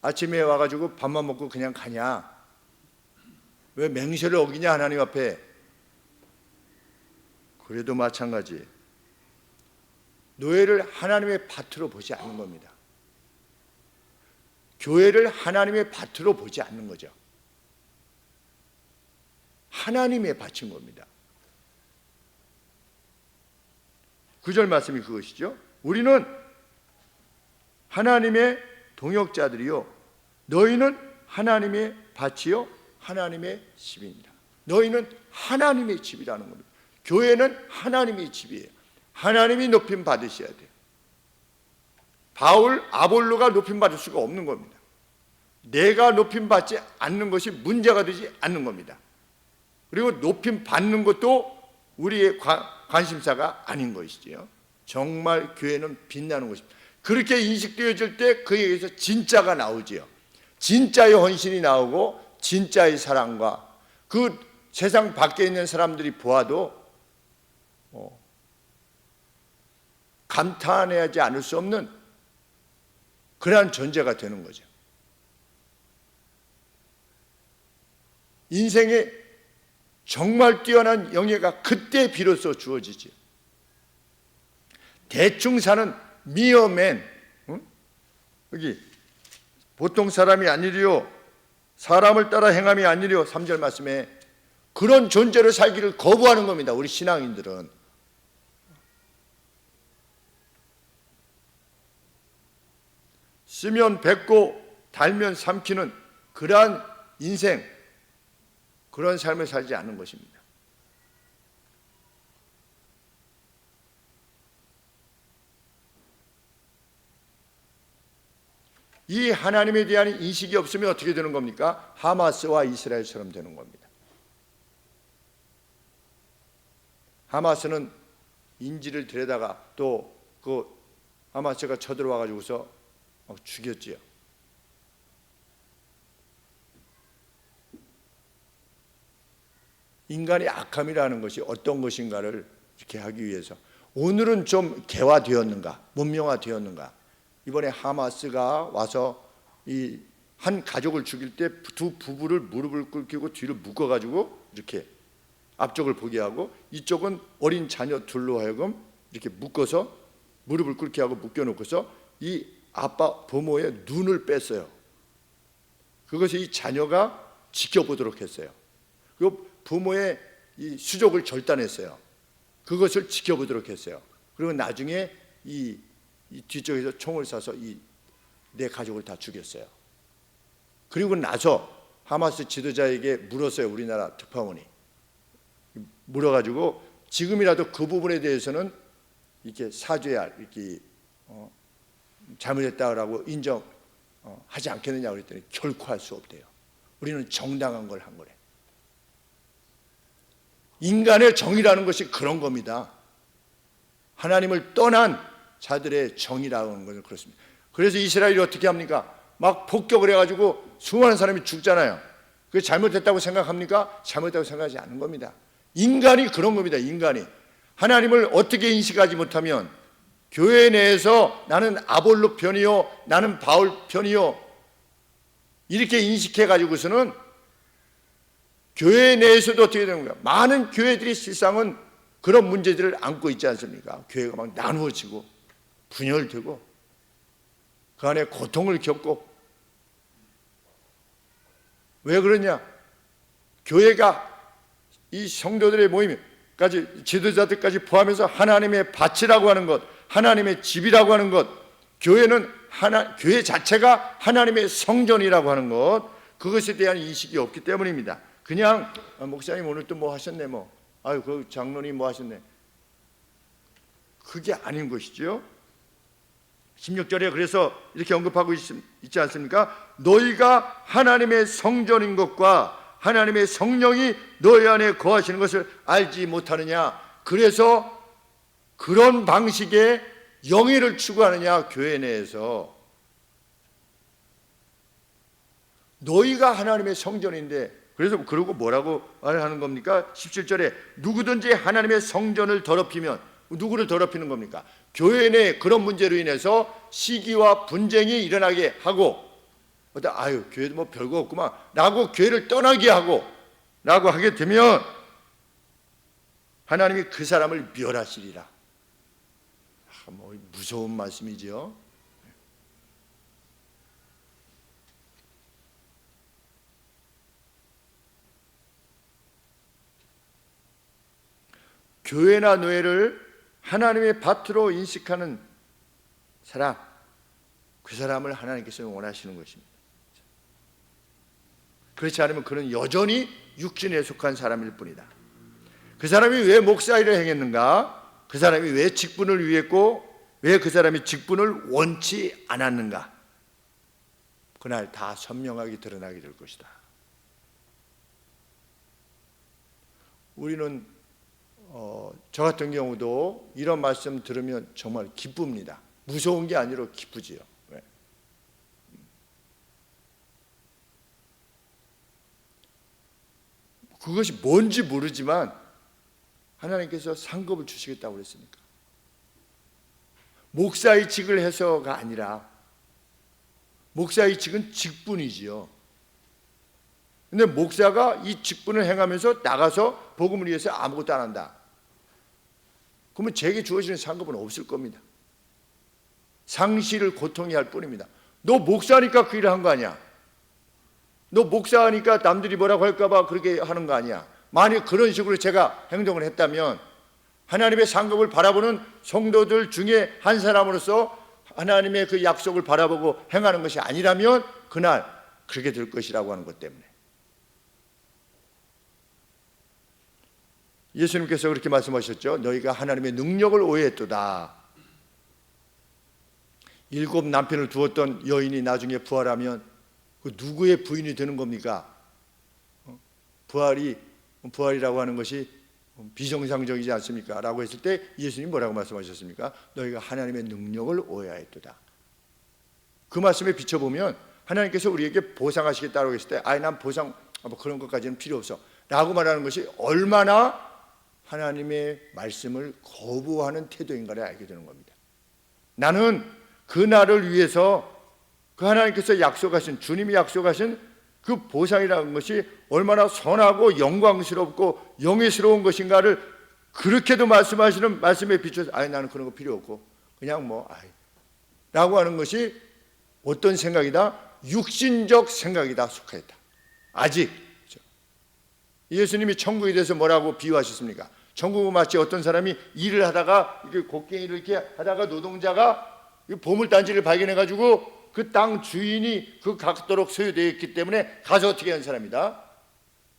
아침에 와가지고 밥만 먹고 그냥 가냐. 왜 맹세를 어기냐 하나님 앞에. 그래도 마찬가지. 노예를 하나님의 밭으로 보지 않는 겁니다. 교회를 하나님의 밭으로 보지 않는 거죠. 하나님의 밭인 겁니다. 9절 말씀이 그것이죠. 우리는 하나님의 동역자들이요 너희는 하나님의 밭이요 하나님의 집입니다. 너희는 하나님의 집이라는 겁니다. 교회는 하나님의 집이에요. 하나님이 높임 받으셔야 돼요. 바울, 아볼로가 높임 받을 수가 없는 겁니다. 내가 높임 받지 않는 것이 문제가 되지 않는 겁니다. 그리고 높임 받는 것도 우리의 관심사가 아닌 것이지요. 정말 교회는 빛나는 것입니다. 그렇게 인식되어질 때 그에게서 진짜가 나오지요. 진짜의 헌신이 나오고 진짜의 사랑과 그 세상 밖에 있는 사람들이 보아도 감탄하지 않을 수 없는 그러한 존재가 되는 거죠. 인생에 정말 뛰어난 영예가 그때 비로소 주어지지. 대충 사는 미어맨, 여기 보통 사람이 아니리요 사람을 따라 행함이 아니리요 3절 말씀에 그런 존재로 살기를 거부하는 겁니다. 우리 신앙인들은. 쓰면 뱉고 달면 삼키는 그러한 인생, 그런 삶을 살지 않는 것입니다. 이 하나님에 대한 인식이 없으면 어떻게 되는 겁니까? 하마스와 이스라엘처럼 되는 겁니다. 하마스는 인지를 들여다가 또 그 하마스가 쳐들어와 가지고서 죽였지요. 인간의 악함이라는 것이 어떤 것인가를 이렇게 하기 위해서 오늘은 좀 개화되었는가, 문명화되었는가. 이번에 하마스가 와서 이 한 가족을 죽일 때 두 부부를 무릎을 꿇히고 뒤를 묶어가지고 이렇게 앞쪽을 보게 하고 이쪽은 어린 자녀 둘로 하여금 이렇게 묶어서 무릎을 꿇게 하고 묶여놓고서 이 아빠 부모의 눈을 뺐어요. 그것이 이 자녀가 지켜보도록 했어요. 그리고 부모의 이 수족을 절단했어요. 그것을 지켜보도록 했어요. 그리고 나중에 이 뒤쪽에서 총을 쏴서 이 내 가족을 다 죽였어요. 그리고 나서 하마스 지도자에게 물었어요. 우리나라 특파원이 물어가지고 지금이라도 그 부분에 대해서는 이렇게 사죄할 이렇게 잘못했다라고 인정하지 않겠느냐 그랬더니 결코 할 수 없대요. 우리는 정당한 걸 한 거래. 인간의 정의라는 것이 그런 겁니다. 하나님을 떠난 자들의 정의라는 것은 그렇습니다. 그래서 이스라엘이 어떻게 합니까? 막 폭격을 해가지고 수많은 사람이 죽잖아요. 그게 잘못했다고 생각합니까? 잘못했다고 생각하지 않는 겁니다. 인간이 그런 겁니다. 인간이 하나님을 어떻게 인식하지 못하면 교회 내에서 나는 아볼로 편이요, 나는 바울 편이요, 이렇게 인식해가지고서는 교회 내에서도 어떻게 되는 거야? 많은 교회들이 실상은 그런 문제들을 안고 있지 않습니까? 교회가 막 나누어지고 분열되고 그 안에 고통을 겪고. 왜 그러냐? 교회가 이 성도들의 모임까지 지도자들까지 포함해서 하나님의 밭이라고 하는 것, 하나님의 집이라고 하는 것, 교회는 교회 자체가 하나님의 성전이라고 하는 것, 그것에 대한 인식이 없기 때문입니다. 그냥 목사님 오늘 또 뭐 하셨네, 아유 그 장로님 뭐 하셨네, 그게 아닌 것이죠. 16절에 그래서 이렇게 언급하고 있지 않습니까? 너희가 하나님의 성전인 것과 하나님의 성령이 너희 안에 거하시는 것을 알지 못하느냐. 그래서 그런 방식의 영예를 추구하느냐. 교회 내에서 너희가 하나님의 성전인데, 그래서 그러고 뭐라고 말하는 겁니까? 17절에 누구든지 하나님의 성전을 더럽히면, 누구를 더럽히는 겁니까? 교회 내 그런 문제로 인해서 시기와 분쟁이 일어나게 하고, 아유 교회도 뭐 별거 없구만 라고 교회를 떠나게 하고 라고 하게 되면 하나님이 그 사람을 멸하시리라. 뭐 무서운 말씀이죠. 교회나 노예를 하나님의 밭으로 인식하는 사람, 그 사람을 하나님께서 원하시는 것입니다. 그렇지 않으면 그는 여전히 육신에 속한 사람일 뿐이다. 그 사람이 왜 목사 일을 행했는가? 그 사람이 왜 직분을 위했고 왜 그 사람이 직분을 원치 않았는가? 그날 다 선명하게 드러나게 될 것이다. 우리는 저 같은 경우도 이런 말씀 들으면 정말 기쁩니다. 무서운 게 아니라 기쁘지요. 왜? 그것이 뭔지 모르지만 하나님께서 상급을 주시겠다고 그랬으니까. 목사의 직을 해서가 아니라, 목사의 직은 직분이지요. 근데 목사가 이 직분을 행하면서 나가서 복음을 위해서 아무것도 안 한다. 그러면 제게 주어지는 상급은 없을 겁니다. 상실을 고통이 할 뿐입니다. 너 목사니까 그 일을 한 거 아니야. 너 목사니까 남들이 뭐라고 할까 봐 그렇게 하는 거 아니야. 만약 그런 식으로 제가 행동을 했다면 하나님의 상급을 바라보는 성도들 중에 한 사람으로서 하나님의 그 약속을 바라보고 행하는 것이 아니라면 그날 그렇게 될 것이라고 하는 것 때문에. 예수님께서 그렇게 말씀하셨죠. 너희가 하나님의 능력을 오해했도다. 7 남편을 두었던 여인이 나중에 부활하면 그 누구의 부인이 되는 겁니까? 부활이라고 하는 것이 비정상적이지 않습니까? 라고 했을 때 예수님이 뭐라고 말씀하셨습니까? 너희가 하나님의 능력을 오해했도다. 그 말씀에 비춰보면 하나님께서 우리에게 보상하시겠다고 했을 때 난 보상 뭐 그런 것까지는 필요 없어 라고 말하는 것이 얼마나 하나님의 말씀을 거부하는 태도인가를 알게 되는 겁니다. 나는 그 날을 위해서 그 하나님께서 약속하신, 주님이 약속하신 그 보상이라는 것이 얼마나 선하고 영광스럽고 영예스러운 것인가를 그렇게도 말씀하시는 말씀에 비춰서 나는 그런 거 필요 없고 그냥 라고 하는 것이 어떤 생각이다? 육신적 생각이다 속하였다. 아직 예수님이 천국에 대해서 뭐라고 비유하셨습니까? 천국은 마치 어떤 사람이 일을 하다가 이렇게 곡괭이를 이렇게 하다가 노동자가 보물단지를 발견해가지고 그 땅 주인이 그 갖도록 소유되어 있기 때문에 가서 어떻게 하는 사람이다?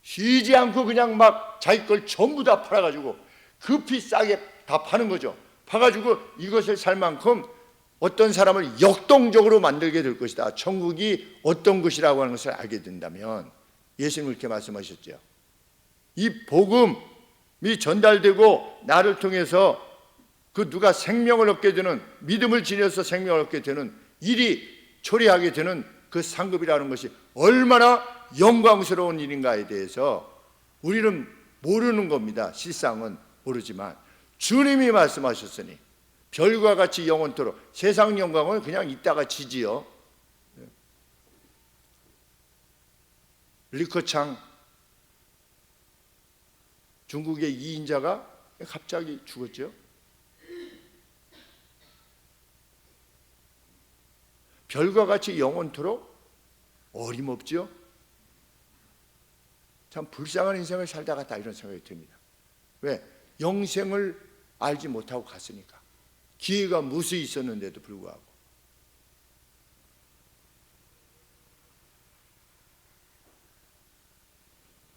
쉬지 않고 그냥 막 자기 걸 전부 다 팔아가지고 급히 싸게 다 파는 거죠. 봐가지고 이것을 살 만큼 어떤 사람을 역동적으로 만들게 될 것이다. 천국이 어떤 것이라고 하는 것을 알게 된다면, 예수님은 이렇게 말씀하셨죠. 이 복음이 전달되고 나를 통해서 그 누가 생명을 얻게 되는, 믿음을 지녀서 생명을 얻게 되는 일이 초래하게 되는 그 상급이라는 것이 얼마나 영광스러운 일인가에 대해서 우리는 모르는 겁니다. 실상은 모르지만 주님이 말씀하셨으니 별과 같이 영원토록, 세상 영광은 그냥 이따가 지지요. 리커창 중국의 2인자가 갑자기 죽었죠. 별과 같이 영원토록 어림없죠. 참 불쌍한 인생을 살다 갔다 이런 생각이 듭니다. 왜? 영생을 알지 못하고 갔으니까. 기회가 무수히 있었는데도 불구하고.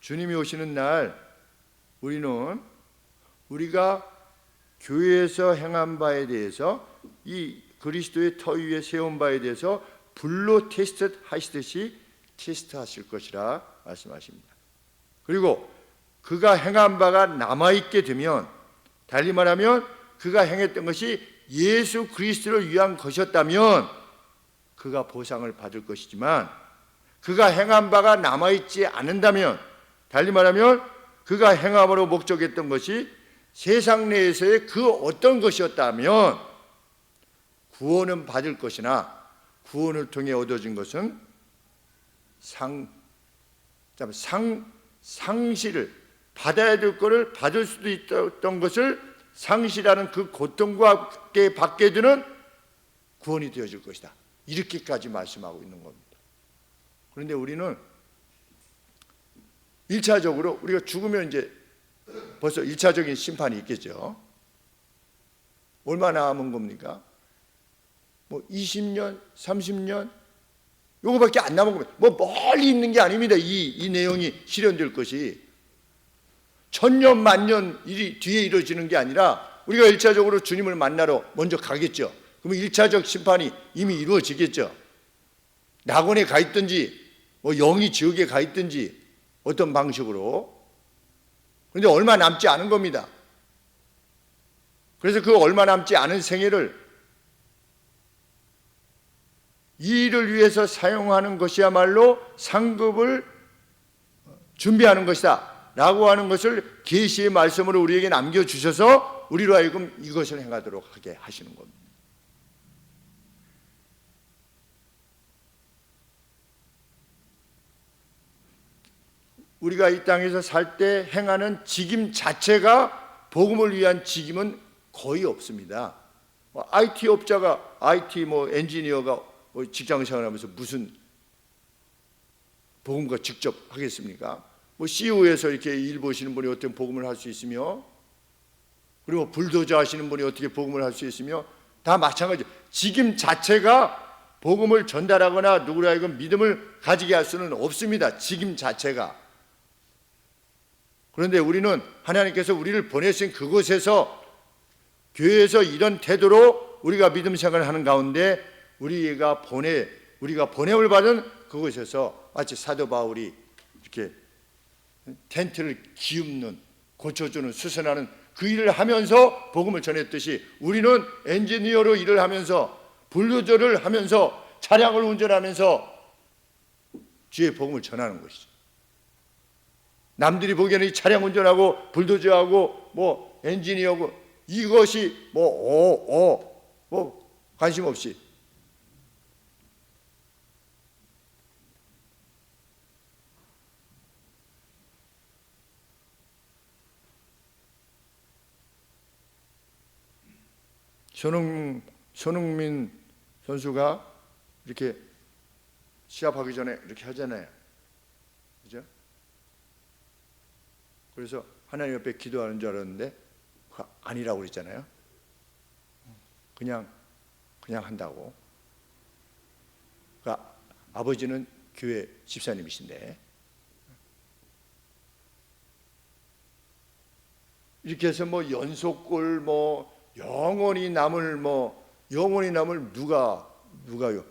주님이 오시는 날 우리는 우리가 교회에서 행한 바에 대해서, 이 그리스도의 터 위에 세운 바에 대해서 불로 테스트 하시듯이 테스트하실 것이라 말씀하십니다. 그리고 그가 행한 바가 남아있게 되면, 달리 말하면 그가 행했던 것이 예수 그리스도를 위한 것이었다면 그가 보상을 받을 것이지만, 그가 행한 바가 남아있지 않는다면, 달리 말하면 그가 행함으로 목적했던 것이 세상 내에서의 그 어떤 것이었다면 구원은 받을 것이나, 구원을 통해 얻어진 것은 상실을, 받아야 될 것을 받을 수도 있었던 것을 상실하는 그 고통과 함께 받게 되는 구원이 되어질 것이다. 이렇게까지 말씀하고 있는 겁니다. 그런데 우리는 1차적으로 우리가 죽으면 이제 벌써 1차적인 심판이 있겠죠. 얼마나 남은 겁니까? 뭐 20년, 30년 요거밖에 안 남은 겁니다. 뭐 멀리 있는 게 아닙니다. 이 내용이 실현될 것이 1000년 만년 일이 뒤에 이루어지는 게 아니라 우리가 1차적으로 주님을 만나러 먼저 가겠죠. 그러면 1차적 심판이 이미 이루어지겠죠. 낙원에 가 있든지 뭐 영이 지옥에 가 있든지 어떤 방식으로. 그런데 얼마 남지 않은 겁니다. 그래서 그 얼마 남지 않은 생애를 이 일을 위해서 사용하는 것이야말로 상급을 준비하는 것이다 라고 하는 것을 계시의 말씀으로 우리에게 남겨주셔서 우리로 하여금 이것을 행하도록 하게 하시는 겁니다. 우리가 이 땅에서 살 때 행하는 직임 자체가 복음을 위한 직임은 거의 없습니다. IT 업자가, IT 엔지니어가 직장 생활하면서 무슨 복음과 직접 하겠습니까? CEO에서 이렇게 일 보시는 분이 어떻게 복음을 할 수 있으며, 그리고 불도저 하시는 분이 어떻게 복음을 할 수 있으며, 다 마찬가지. 직임 자체가 복음을 전달하거나 누구로 하여금 믿음을 가지게 할 수는 없습니다. 직임 자체가. 그런데 우리는 하나님께서 우리를 보내신 그곳에서, 교회에서 이런 태도로 우리가 믿음 생활을 하는 가운데 우리가 보냄을 받은 그곳에서 마치 사도 바울이 이렇게 텐트를 기움는, 고쳐주는, 수선하는 그 일을 하면서 복음을 전했듯이 우리는 엔지니어로 일을 하면서, 불도저를 하면서, 차량을 운전하면서 주의 복음을 전하는 것이죠. 남들이 보기에는 이 차량 운전하고 불도저하고 엔지니어고 이것이 관심 없이 손흥민 선수가 이렇게 시합하기 전에 이렇게 하잖아요. 그죠? 그래서 하나님 옆에 기도하는 줄 알았는데 아니라고 그랬잖아요. 그냥 한다고. 그러니까 아버지는 교회 집사님이신데 이렇게 해서 연속골 영원히 남을 누가요?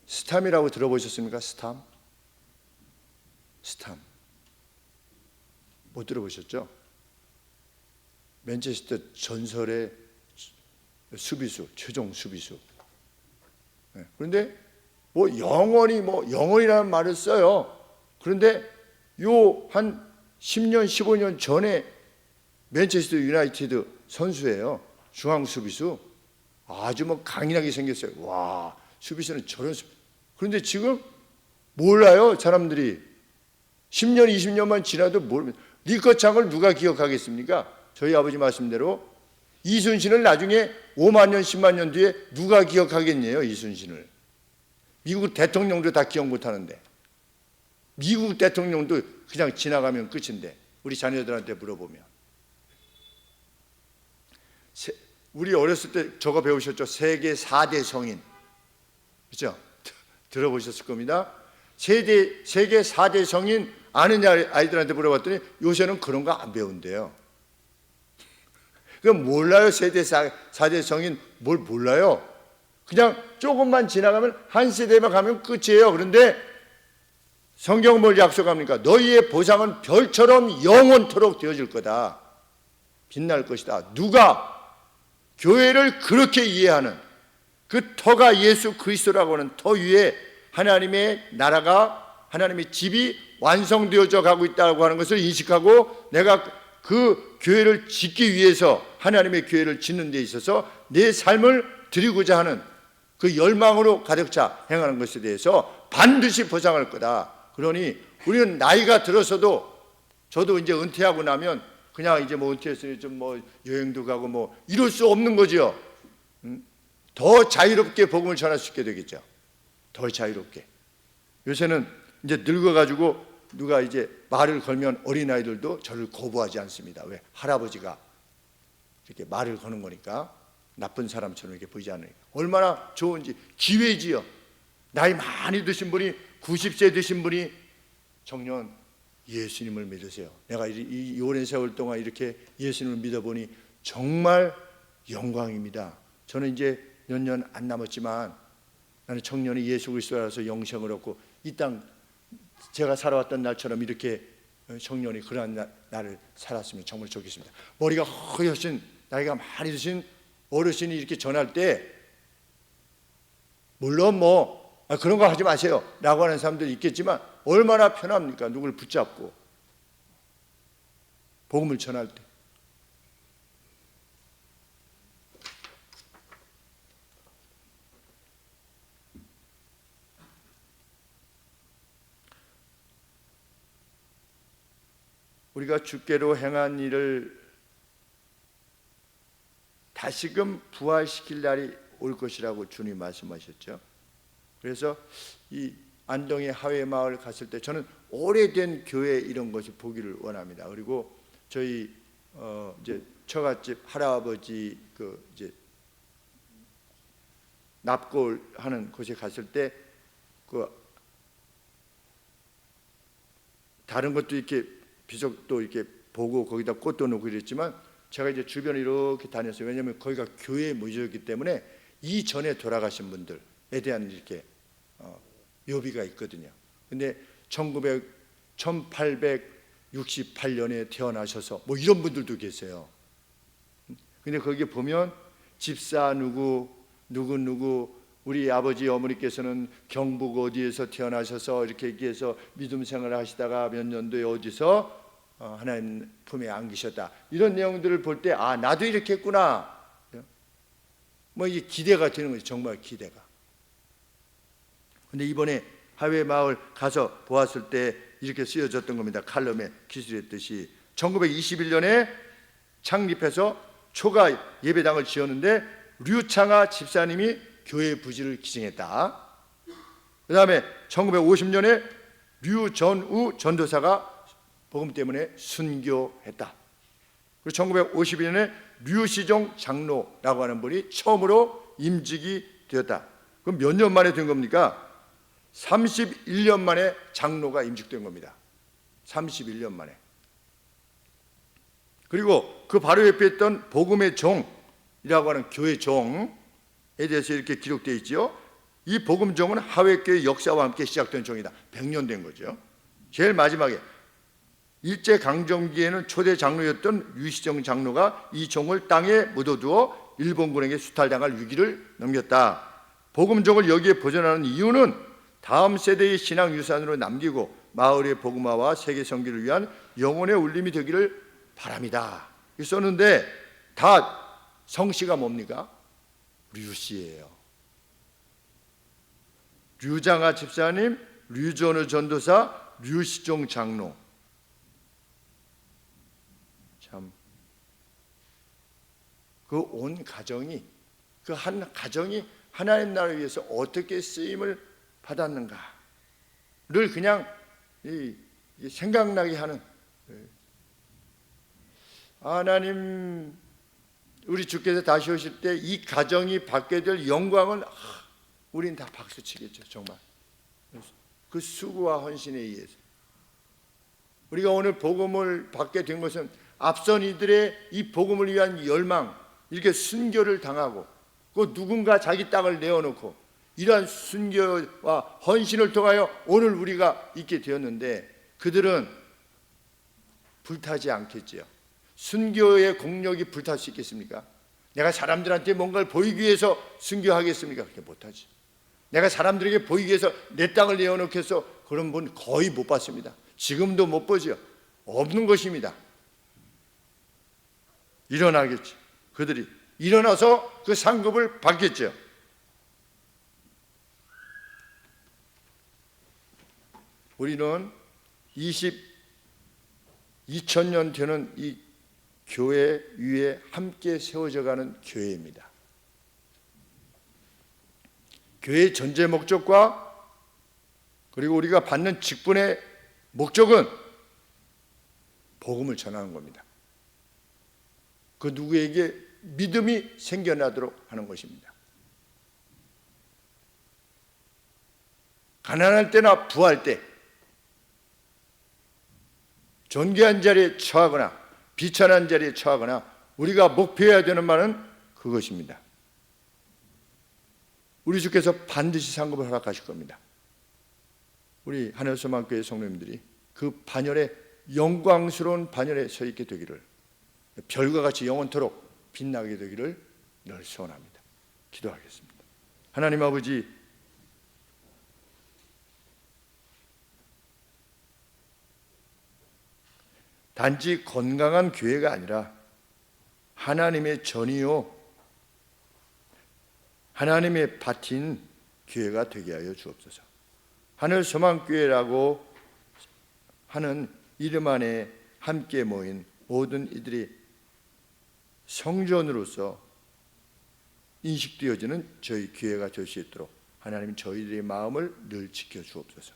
스탐이라고 들어보셨습니까? 스탐 못 들어보셨죠? 맨체스터 전설의 수비수, 최종 수비수. 그런데 영원이라는 말을 써요. 그런데 요 한 10년, 15년 전에 맨체스터 유나이티드 선수예요. 중앙 수비수. 아주 강인하게 생겼어요. 와, 수비수는 저런 그런데 지금 몰라요, 사람들이. 10년, 20년만 지나도 리커창을 누가 기억하겠습니까? 저희 아버지 말씀대로 이순신을 나중에 5만 년, 10만 년 뒤에 누가 기억하겠네요, 이순신을. 미국 대통령도 다 기억 못하는데, 미국 대통령도 그냥 지나가면 끝인데, 우리 자녀들한테 물어보면. 우리 어렸을 때 저거 배우셨죠? 세계 4대 성인. 그렇죠? 들어보셨을 겁니다. 세계 4대 성인 아는 아이들한테 물어봤더니 요새는 그런 거 안 배운대요. 그럼 몰라요. 세계 4대 성인 뭘 몰라요. 그냥 조금만 지나가면 한 세대만 가면 끝이에요. 그런데 성경은 뭘 약속합니까? 너희의 보상은 별처럼 영원토록 되어질 거다. 빛날 것이다. 누가 교회를 그렇게 이해하는 그 터가 예수 그리스도라고 하는 터 위에 하나님의 나라가, 하나님의 집이 완성되어져 가고 있다고 하는 것을 인식하고, 내가 그 교회를 짓기 위해서 하나님의 교회를 짓는 데 있어서 내 삶을 드리고자 하는 그 열망으로 가득 차 행하는 것에 대해서 반드시 보상할 거다. 그러니 우리는 나이가 들어서도, 저도 이제 은퇴하고 나면 그냥 이제 은퇴했으니 좀 여행도 가고 이럴 수 없는 거죠. 더 자유롭게 복음을 전할 수 있게 되겠죠. 더 자유롭게. 요새는 이제 늙어가지고 누가 이제 말을 걸면 어린아이들도 저를 거부하지 않습니다. 왜? 할아버지가 이렇게 말을 거는 거니까 나쁜 사람처럼 이렇게 보이지 않으니까. 얼마나 좋은지, 기회지요. 나이 많이 드신 분이, 90세 드신 분이 청년 예수님을 믿으세요. 내가 이 오랜 세월 동안 이렇게 예수님을 믿어보니 정말 영광입니다. 저는 이제 몇 년 안 남았지만 나는 청년이 예수 그리스도라서 영생을 얻고 이 땅 제가 살아왔던 날처럼 이렇게 청년이 그러한 날을 살았으면 정말 좋겠습니다. 머리가 허여신, 나이가 많이 드신 어르신이 이렇게 전할 때 물론 그런 거 하지 마세요 라고 하는 사람들이 있겠지만 얼마나 편합니까? 누굴 붙잡고 복음을 전할 때. 우리가 주께로 행한 일을 다시금 부활시킬 날이 올 것이라고 주님 말씀하셨죠. 그래서 이 안동의 하회마을 갔을 때 저는 오래된 교회 이런 것이 보기를 원합니다. 그리고 저희 이제 처갓집 할아버지 이제 납골 하는 곳에 갔을 때 다른 것도 이렇게 비석도 이렇게 보고 거기다 꽃도 놓고 이랬지만 제가 이제 주변에 이렇게 다녔어요. 왜냐하면 거기가 교회 무지였기 때문에 이전에 돌아가신 분들에 대한 이렇게 묘비가 있거든요. 근데 1868년에 태어나셔서 이런 분들도 계세요. 근데 거기에 보면 집사 누구 우리 아버지 어머니께서는 경북 어디에서 태어나셔서 이렇게 얘기해서 믿음 생활을 하시다가 몇 년도에 어디서 하나님 품에 안기셨다. 이런 내용들을 볼 때 나도 이렇게 했구나. 이게 기대가 되는 거죠. 정말 기대가. 근데 이번에 하회마을 가서 보았을 때 이렇게 쓰여졌던 겁니다. 칼럼에 기술했듯이 1921년에 창립해서 초가 예배당을 지었는데 류창하 집사님이 교회 부지를 기증했다. 그 다음에 1950년에 류전우 전도사가 복음 때문에 순교했다. 그리고 1952년에 류시종 장로라고 하는 분이 처음으로 임직이 되었다. 그럼 몇 년 만에 된 겁니까? 31년 만에 장로가 임직된 겁니다. 31년 만에. 그리고 그 바로 옆에 있던 복음의 종 복음종이라고 하는 교회 종에 대해서 이렇게 기록되어 있죠. 이 복음종은 하회교회 역사와 함께 시작된 종이다. 100년 된 거죠. 제일 마지막에 일제강점기에는 초대 장로였던 류시정 장로가 이 종을 땅에 묻어두어 일본군에게 수탈당할 위기를 넘겼다. 복음종을 여기에 보존하는 이유는 다음 세대의 신앙 유산으로 남기고 마을의 복음화와 세계 선교를 위한 영혼의 울림이 되기를 바랍니다. 썼는데 다 성씨가 뭡니까? 류씨예요. 류장하 집사님, 류전우 전도사, 류시종 장로. 참, 그 온 가정이, 그 한 가정이 하나님 나라를 위해서 어떻게 쓰임을 받았는가를 그냥 생각나게 하는, 하나님 우리 주께서 다시 오실 때 이 가정이 받게 될 영광은 우린 다 박수치겠죠. 정말 그 수고와 헌신에 의해서 우리가 오늘 복음을 받게 된 것은 앞선 이들의 이 복음을 위한 열망, 이렇게 순교를 당하고 그 누군가 자기 땅을 내어놓고 이러한 순교와 헌신을 통하여 오늘 우리가 있게 되었는데, 그들은 불타지 않겠지요. 순교의 공력이 불탈 수 있겠습니까? 내가 사람들한테 뭔가를 보이기 위해서 순교하겠습니까? 그렇게 못하지. 내가 사람들에게 보이기 위해서 내 땅을 내어놓겠어? 그런 분 거의 못 봤습니다. 지금도 못 보죠. 없는 것입니다. 일어나겠죠. 그들이 일어나서 그 상급을 받겠죠. 우리는 2000년 되는 이 교회 위에 함께 세워져 가는 교회입니다. 교회의 전제 목적과 그리고 우리가 받는 직분의 목적은 복음을 전하는 겁니다. 그 누구에게 믿음이 생겨나도록 하는 것입니다. 가난할 때나 부할 때, 존귀한 자리에 처하거나 비천한 자리에 처하거나 우리가 목표해야 되는 말은 그것입니다. 우리 주께서 반드시 상급을 허락하실 겁니다. 우리 하늘소망교회 성도님들이 그 반열에, 영광스러운 반열에 서 있게 되기를, 별과 같이 영원토록 빛나게 되기를 늘 소원합니다. 기도하겠습니다. 하나님 아버지, 단지 건강한 교회가 아니라 하나님의 전이요 하나님의 밭인 교회가 되게 하여 주옵소서. 하늘소망교회라고 하는 이름 안에 함께 모인 모든 이들이 성전으로서 인식되어지는 저희 교회가 될 수 있도록 하나님 저희들의 마음을 늘 지켜주옵소서.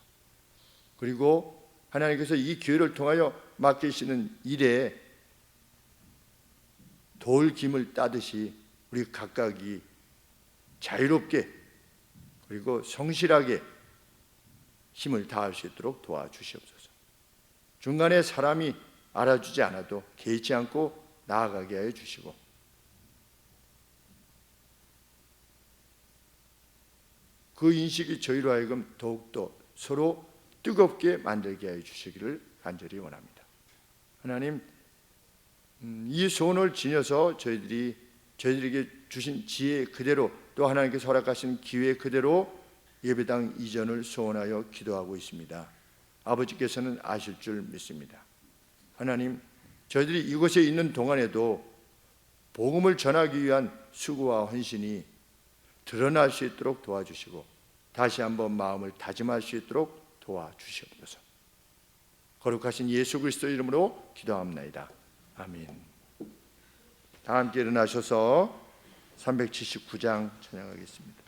그리고 하나님께서 이 교회를 통하여 맡기시는 일에 돌김을 따듯이 우리 각각이 자유롭게 그리고 성실하게 힘을 다할 수 있도록 도와주시옵소서. 중간에 사람이 알아주지 않아도 개의치 않고 나아가게 하여 주시고, 그 인식이 저희로 하여금 더욱더 서로 뜨겁게 만들게 하여 주시기를 간절히 원합니다. 하나님, 이 소원을 지녀서 저희들에게 주신 지혜 그대로, 또 하나님께서 허락하신 기회 그대로 예배당 이전을 소원하여 기도하고 있습니다. 아버지께서는 아실 줄 믿습니다. 하나님, 저희들이 이곳에 있는 동안에도 복음을 전하기 위한 수고와 헌신이 드러날 수 있도록 도와주시고 다시 한번 마음을 다짐할 수 있도록 도와주시옵소서. 거룩하신 예수 그리스도 이름으로 기도합나이다. 아멘. 다 함께 일어나셔서 379장 찬양하겠습니다.